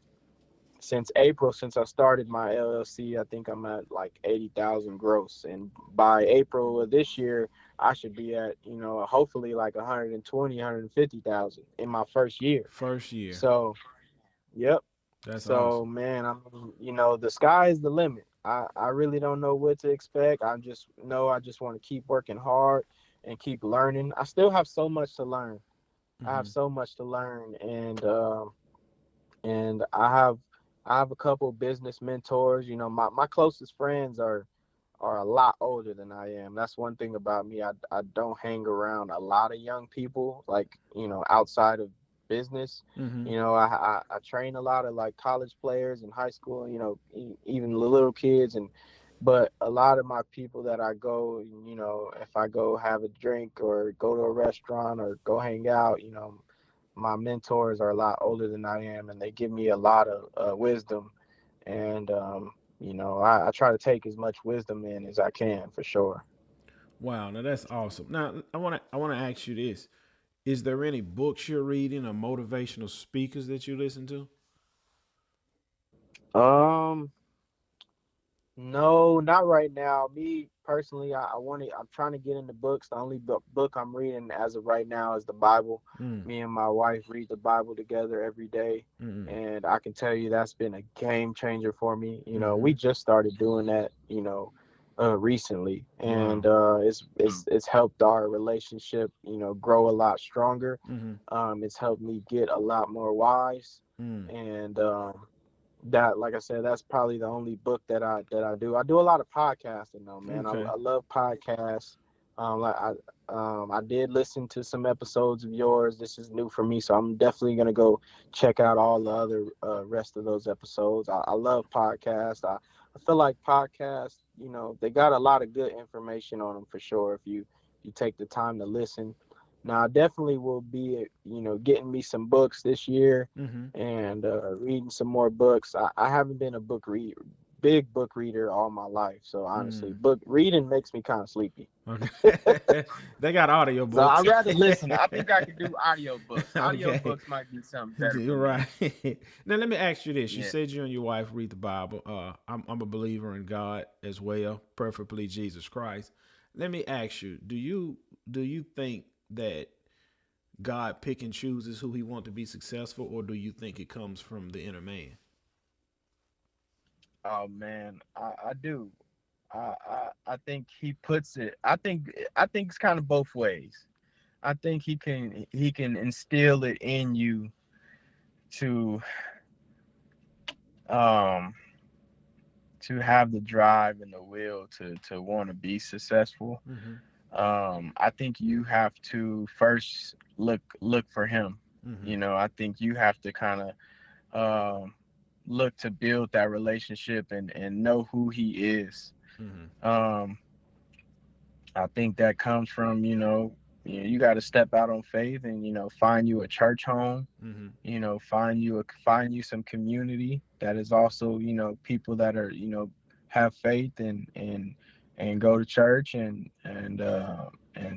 since April, since I started my LLC, I think I'm at like 80,000 gross. And by April of this year, I should be at, hopefully like 120, 150,000 in my first year. First year. So, yep. That's So, awesome. man, I mean, the sky is the limit. I really don't know what to expect. I just know I just want to keep working hard and keep learning. I still have so much to learn. I have Mm-hmm. so much to learn, and I have a couple business mentors. My closest friends are a lot older than I am. That's one thing about me. I don't hang around a lot of young people, like, outside of business. Mm-hmm. I train a lot of like college players in high school, even the little kids. But a lot of my people that I go, if I go have a drink or go to a restaurant or go hang out, my mentors are a lot older than I am, and they give me a lot of wisdom. And I try to take as much wisdom in as I can for sure. Wow, now that's awesome. Now I want to ask you this: is there any books you're reading or motivational speakers that you listen to? Um, No, not right now. Me personally, I want to. I'm trying to get into books. The only book I'm reading as of right now is the Bible. Mm. Me and my wife read the Bible together every day, Mm. and I can tell you that's been a game changer for me. We Mm-hmm. just started doing that, recently, and Wow. it's helped our relationship, grow a lot stronger. Mm-hmm. It's helped me get a lot more wise, Mm. and that, like I said, that's probably the only book that I do. I do a lot of podcasting though, man. I, Okay. I love podcasts. Like I did listen to some episodes of yours. This is new for me, so I'm definitely gonna go check out all the other rest of those episodes. I love podcasts. I feel like podcasts, they got a lot of good information on them for sure if you take the time to listen. Now, I definitely will be, getting me some books this year Mm-hmm. and reading some more books. I haven't been a big book reader all my life. So honestly, Mm. book reading makes me kind of sleepy. Okay. They got audio So I'd books. rather listen. I think I could do audio books. Audio Okay. books might be something better for You're me. right. Now let me ask you this: you Yeah. said you and your wife read the Bible. I'm a believer in God as well, preferably Jesus Christ. Let me ask you: do you think that God pick and chooses who He want to be successful, or do you think it comes from the inner man? Oh man, I do. I think he puts it. I think it's kind of both ways. I think he can instill it in you to um to have the drive and the will to want to be successful. Mm-hmm. I think you have to first look for him. Mm-hmm. I think you have to kind of look to build that relationship and know who he is. Mm-hmm. Um, I think that comes from, you got to step out on faith and, find you a church home, Mm-hmm. find you some community that is also, people that are, have faith and go to church and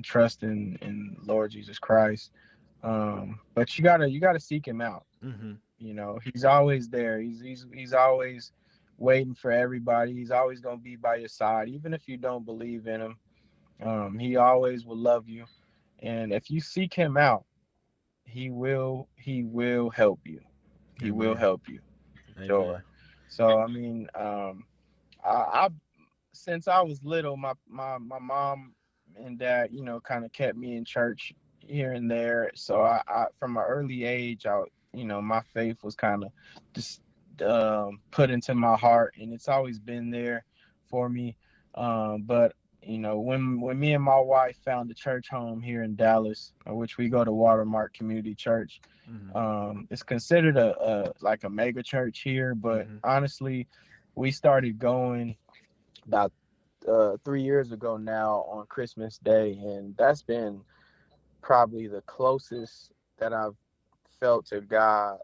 trust in Lord Jesus Christ. But you gotta seek him out. Mm-hmm. He's always there. He's always waiting for everybody. He's always gonna be by your side, even if you don't believe in him. He always will love you, and if you seek him out, he will help you. He will Amen. help you for Amen. sure. So I mean, I since I was little, my mom and dad, kind of kept me in church here and there. So I from an early age, my faith was kind of just put into my heart, and it's always been there for me. But when me and my wife found a church home here in Dallas, which we go to Watermark Community Church, Mm-hmm. it's considered a like a mega church here. But Mm-hmm. honestly, we started going about 3 years ago now on Christmas Day, and that's been probably the closest that I've felt to God,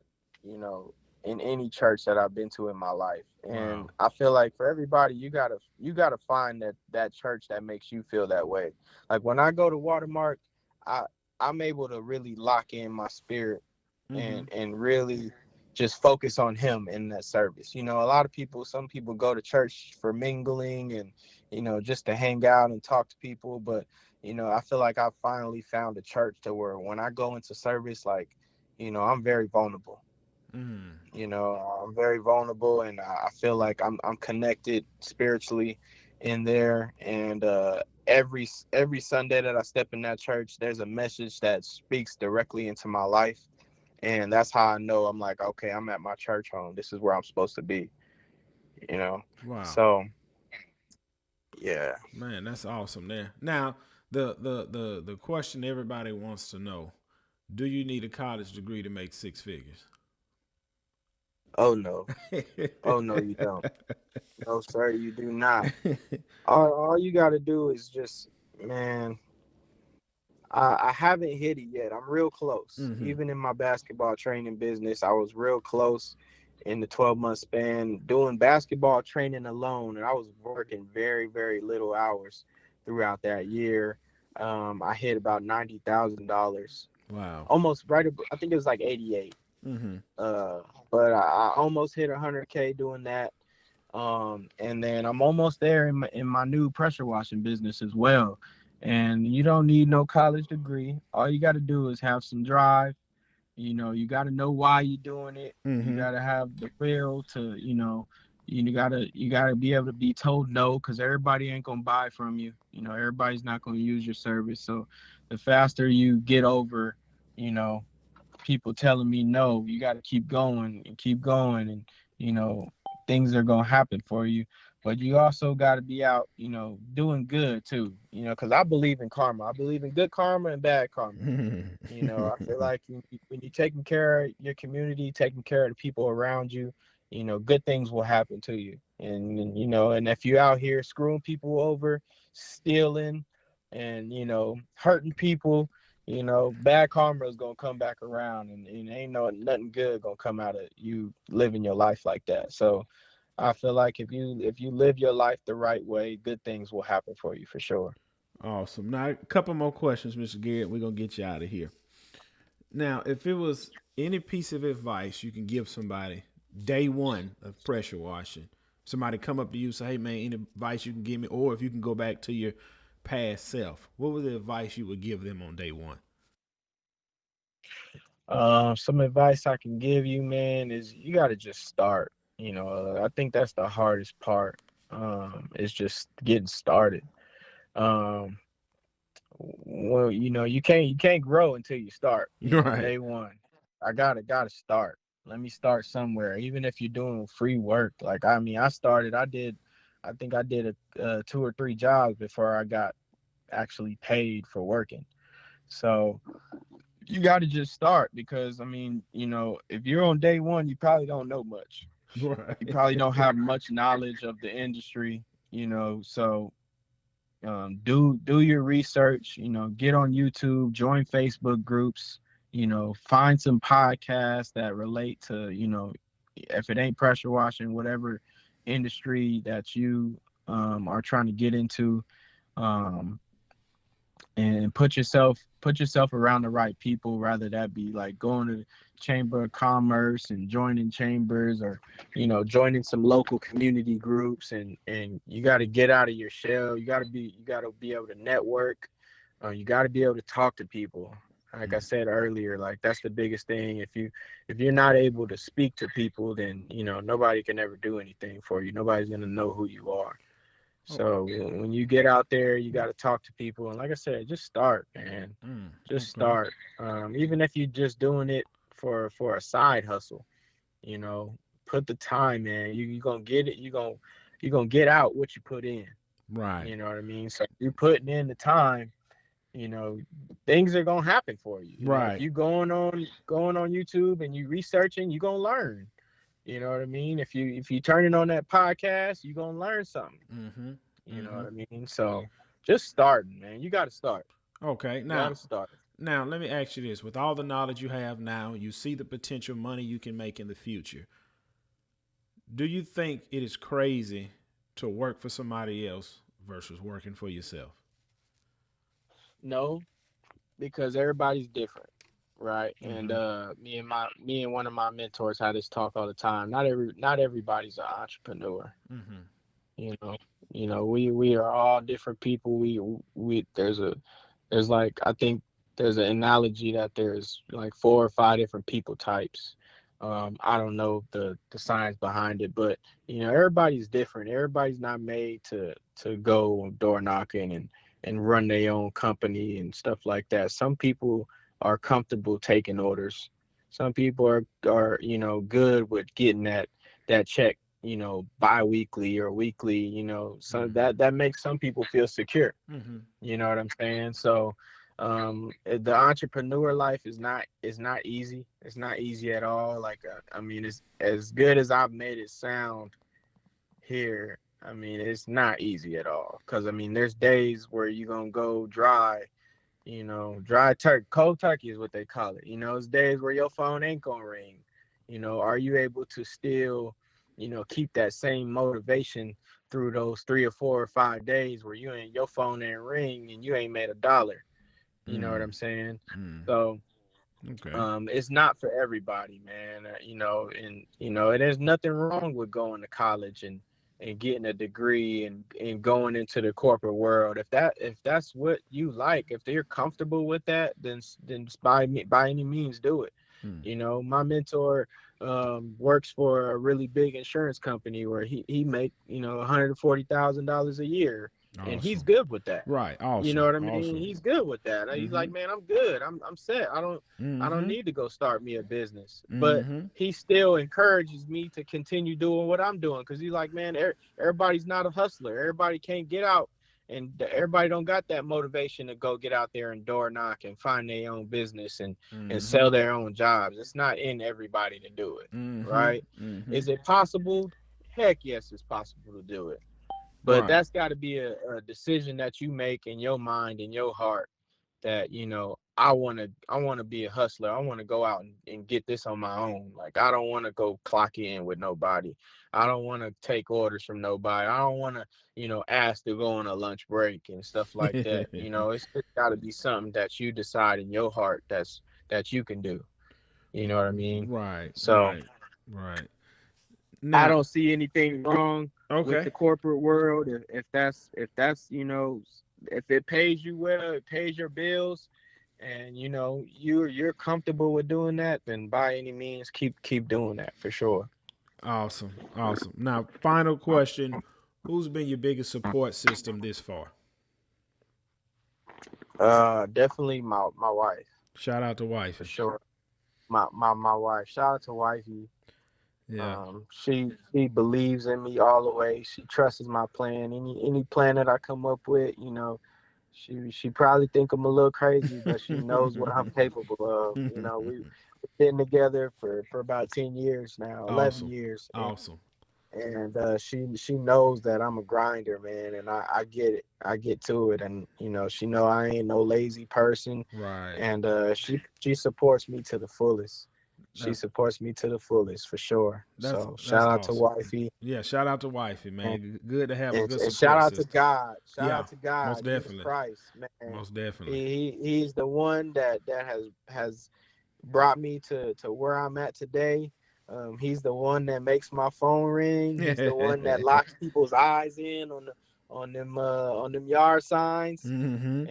you know, in any church that I've been to in my life. And Wow. I feel like for everybody, you gotta find that church that makes you feel that way. Like when I go to Watermark, I I'm able to really lock in my spirit Mm-hmm. and really just focus on him in that service. A lot of people, some people go to church for mingling and just to hang out and talk to people, but I feel like I finally found a church to where when I go into service, like, I'm very vulnerable. Mm. I'm very vulnerable, and I feel like I'm connected spiritually in there. And every Sunday that I step in that church, there's a message that speaks directly into my life, and that's how I know I'm like, okay, I'm at my church home. This is where I'm supposed to be. You know, Wow. so yeah. Man, that's awesome there. Now, the question everybody wants to know, do you need a college degree to make six figures? Oh no, oh no, you don't. No, sir, you do not. All you got to do is just, man, I haven't hit it yet. I'm real close. Mm-hmm. Even in my basketball training business, I was real close in the 12-month span doing basketball training alone. And I was working very, very little hours throughout that year. I hit about $90,000, Wow. almost right. I think it was like 88. Mm-hmm. Uh, but I almost hit 100K doing that. And then I'm almost there in my new pressure washing business as well. And you don't need no college degree. All you got to do is have some drive. You got to know why you're doing it. You Mm-hmm. got to have the will to, you got to be able to be told no, because everybody ain't gonna buy from you. Everybody's not gonna use your service. So the faster you get over, you know, people telling me no, you got to keep going and keep going, and you know things are going to happen for you. But you also got to be out, doing good too, because I believe in karma. I believe in good karma and bad karma. I feel like when you're taking care of your community, taking care of the people around you, good things will happen to you. And if you're out here screwing people over, stealing, and hurting people, bad karma is gonna come back around, and ain't nothing good gonna come out of you living your life like that. So I feel like if you live your life the right way, good things will happen for you for sure. Awesome. Now, a couple more questions, Mr. Garrett. We're gonna get you out of here. Now, if it was any piece of advice you can give somebody day one of pressure washing, somebody come up to you and say, "Hey, man, any advice you can give me?" Or if you can go back to your past self, what was the advice you would give them on day one? Some advice I can give you, man, is you got to just start. I think that's the hardest part. Is just getting started. Um, well, you can't grow until you start. Right. Day one, I gotta start. Let me start somewhere, even if you're doing free work. Like, I mean, I think I did 2 or 3 jobs before I got actually paid for working. So you got to just start, because I mean, if you're on day one, you probably don't know much. You Right. probably don't have much knowledge of the industry. So do your research. Get on YouTube, join Facebook groups. Find some podcasts that relate to, if it ain't pressure washing, whatever industry that you are trying to get into. Um, and put yourself around the right people, rather that be like going to the chamber of commerce and joining chambers, or joining some local community groups. And you got to get out of your shell. You got to be able to network. You got to be able to talk to people. Like I said earlier, like that's the biggest thing. If you're not able to speak to people, then nobody can ever do anything for you. Nobody's going to know who you are. Oh, So when you get out there, you got to talk to people, and like I said, just start, man. Just okay. start. Even if you're just doing it for a side hustle, you know, put the time in. You gonna get it. gonna get out what you put in. Right. You know what I mean? So if you're putting in the time, you know, things are gonna happen for you. You know, if Right. you going on YouTube and you researching, you're gonna learn. You know what I mean? If you turning on that podcast, you're gonna learn something. Mm-hmm. You know Mm-hmm. what I mean? So just starting, man. You gotta start. Okay. You gotta Now, start. now let me ask you this: with all the knowledge you have now, you see the potential money you can make in the future. Do you think it is crazy to work for somebody else versus working for yourself? No, because everybody's different, right? And Mm-hmm. me and one of my mentors had this talk all the time. Not everybody's an entrepreneur. Mm-hmm. You know, we are all different people. We there's like, I think there's an analogy that there's like 4 or 5 different people types. I don't know the science behind it, but everybody's different. Everybody's not made to go door knocking and run their own company and stuff like that. Some people are comfortable taking orders. Some people are good with getting that check, bi-weekly or weekly. So Mm-hmm. that makes some people feel secure. Mm-hmm. You know what I'm saying? So the entrepreneur life is not easy. It's not easy at all. Like I mean, it's as good as I've made it sound here. I mean, it's not easy at all. Cause I mean, there's days where you're gonna go dry. Dry turkey, cold turkey is what they call it. It's days where your phone ain't gonna ring. Are you able to still, keep that same motivation through those 3 or 4 or 5 days where your phone ain't ring and you ain't made $1? You know what Mm-hmm. I'm saying? Mm-hmm. So Okay. it's not for everybody, man. And there's nothing wrong with going to college and getting a degree and going into the corporate world. If that's what you like, if you're comfortable with that, then by any means do it. Mm. My mentor works for a really big insurance company where he make $140,000 a year, and he's Awesome. good with that. Right. You know Awesome. what I mean? Awesome. He's good with that. He's Mm-hmm. like, man, I'm good. I'm set. I don't Mm-hmm. need to go start me a business. But Mm-hmm. he still encourages me to continue doing what I'm doing, because he's like, man, everybody's not a hustler. Everybody can't get out, and everybody don't got that motivation to go get out there and door knock and find their own business and Mm-hmm. sell their own jobs. It's not in everybody to do it, Mm-hmm. right? Mm-hmm. Is it possible? Heck yes, it's possible to do it. But Right. that's got to be a decision that you make in your mind, in your heart, that I want to be a hustler. I want to go out and get this on my own. Like, I don't want to go clock in with nobody. I don't want to take orders from nobody. I don't want to ask to go on a lunch break and stuff like that. It's got to be something that you decide in your heart that you can do. You know what I mean? Right. So Right. Right. I Now, don't see anything wrong with okay. the corporate world. If it pays you well, it pays your bills, and you're comfortable with doing that, then by any means keep doing that for sure. Awesome. Awesome. Now, final question. Who's been your biggest support system this far? Definitely my wife, Shout out to for wifey. sure. My wife. Shout out to wifey. Yeah. She believes in me all the way. She trusts my plan. Any plan that I come up with, she probably think I'm a little crazy, but she knows what I'm capable of. We've been together for about 10 years now, 11 Awesome. years, Awesome. and she knows that I'm a grinder, man, and I get it. I get to it, and she know I ain't no lazy person, Right. and she supports me to the fullest. She That's supports me to the fullest for sure. that's So that's shout out to awesome. wifey, Yeah, shout out to wifey, and, man. Good to have a good and shout support out to system. God. Shout Yeah, out to most God, Jesus definitely. Christ, man. Most definitely. He's the one that has brought me to where I'm at today. He's the one that makes my phone ring. He's the one that locks people's eyes in on them yard signs. Mm-hmm.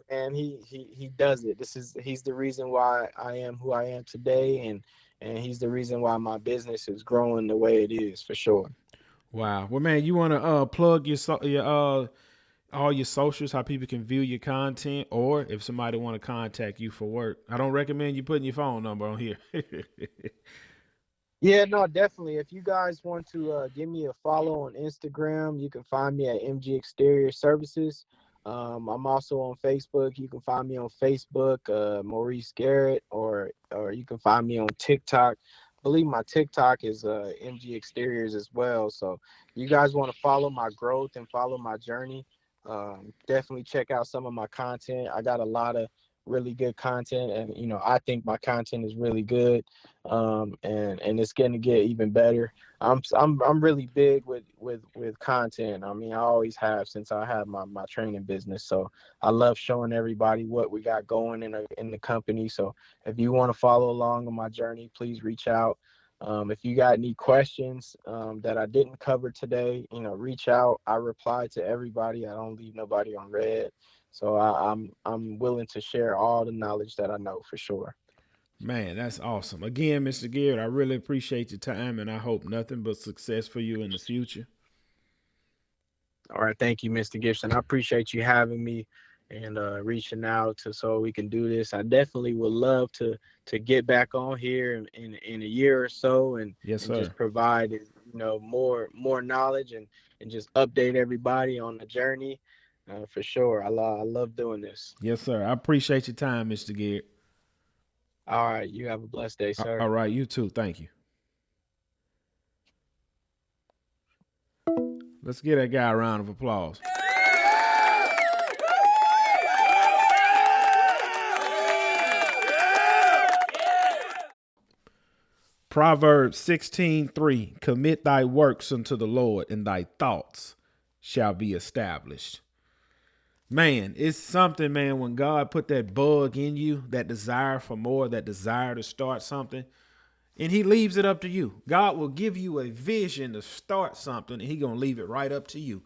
And he does it. He's the reason why I am who I am today, and he's the reason why my business is growing the way it is, for sure. Wow. Well, man, you want to plug your all your socials, how people can view your content, or if somebody want to contact you for work. I don't recommend you putting your phone number on here. Yeah, no, definitely. If you guys want to give me a follow on Instagram, you can find me at MG Exterior Services. I'm also on Facebook. You can find me on Facebook, Maurice Garrett, or you can find me on TikTok. I believe my TikTok is MG Exteriors as well. So you guys want to follow my growth and follow my journey. Definitely check out some of my content. I got a lot of really good content, and I think my content is really good, and it's going to get even better. I'm really big with content. I mean, I always have since I had my training business. So I love showing everybody what we got going in the company. So if you want to follow along on my journey, please reach out. If you got any questions that I didn't cover today, reach out. I reply to everybody. I don't leave nobody on red. So I'm willing to share all the knowledge that I know for sure. Man, that's awesome. Again, Mr. Garrett, I really appreciate your time, and I hope nothing but success for you in the future. All right, thank you, Mr. Gibson. I appreciate you having me and reaching out to so we can do this. I definitely would love to get back on here in a year or so Yes, and sir. just provide more knowledge and just update everybody on the journey. For sure, I love doing this. Yes, sir. I appreciate your time, Mr. Garrett. All right, you have a blessed day, sir. All right, you too. Thank you. Let's give that guy a round of applause. Proverbs 16:3. Commit thy works unto the Lord, and thy thoughts shall be established. Man, it's something, man, when God put that bug in you, that desire for more, that desire to start something, and he leaves it up to you. God will give you a vision to start something, and he going to leave it right up to you.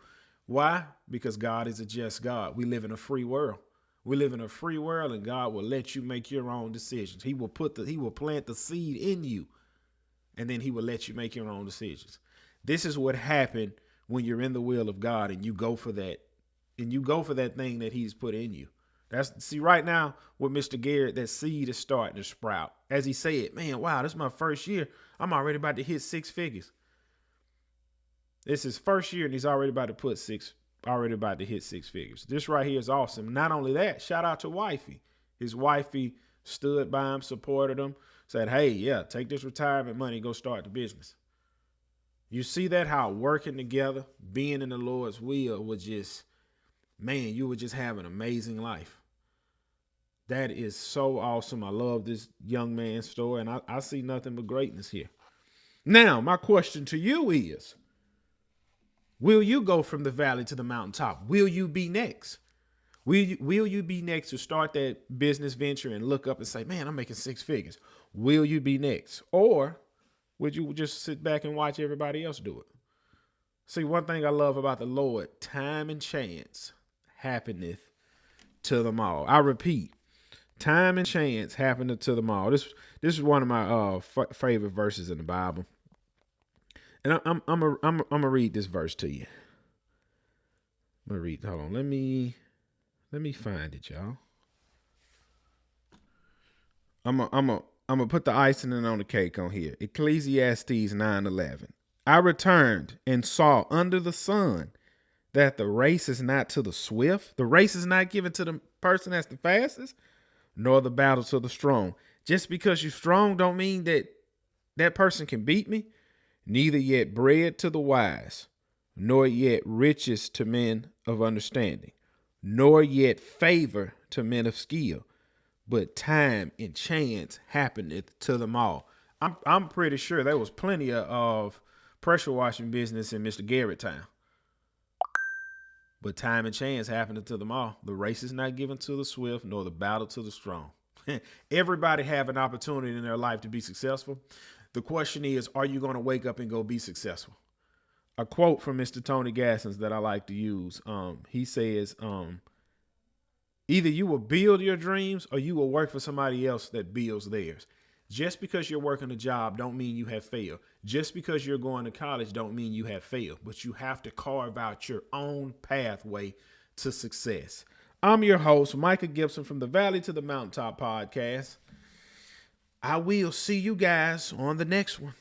Why? Because God is a just God. We live in a free world. We live in a free world, and God will let you make your own decisions. He will plant the seed in you, and then he will let you make your own decisions. This is what happened when you're in the will of God and you go for that, and you go for that thing that he's put in you. See right now with Mr. Garrett, that seed is starting to sprout. As he said, man, wow, this is my first year. I'm already about to hit six figures. It's his first year and he's already about to hit six figures. This right here is awesome. Not only that, shout out to wifey. His wifey stood by him, supported him, said, hey, yeah, take this retirement money, go start the business. You see that how working together, being in the Lord's will would just, man, you would just have an amazing life. That is so awesome. I love this young man's story, and I see nothing but greatness here. Now, my question to you is, will you go from the valley to the mountaintop? Will you be next? Will you be next to start that business venture and look up and say, man, I'm making six figures? Will you be next? Or would you just sit back and watch everybody else do it? See, one thing I love about the Lord, time and chance happeneth to them all. I repeat, time and chance happeneth to them all. This is one of my favorite verses in the Bible, and I'm gonna read this verse to you. I'm gonna read. Hold on, let me find it, y'all. I'm gonna put the icing on the cake on here. Ecclesiastes 9:11. I returned and saw under the sun that the race is not to the swift. The race is not given to the person that's the fastest, nor the battle to the strong. Just because you're strong don't mean that that person can beat me. Neither yet bread to the wise, nor yet riches to men of understanding, nor yet favor to men of skill, but time and chance happeneth to them all. I'm pretty sure there was plenty of pressure washing business in Mr. Garrett time. But time and chance happeneth to them all. The race is not given to the swift, nor the battle to the strong. Everybody have an opportunity in their life to be successful. The question is, are you going to wake up and go be successful? A quote from Mr. Tony Gassens that I like to use. He says, either you will build your dreams or you will work for somebody else that builds theirs. Just because you're working a job don't mean you have failed. Just because you're going to college don't mean you have failed. But you have to carve out your own pathway to success. I'm your host, Micah Gibson from the Valley to the Mountaintop podcast. I will see you guys on the next one.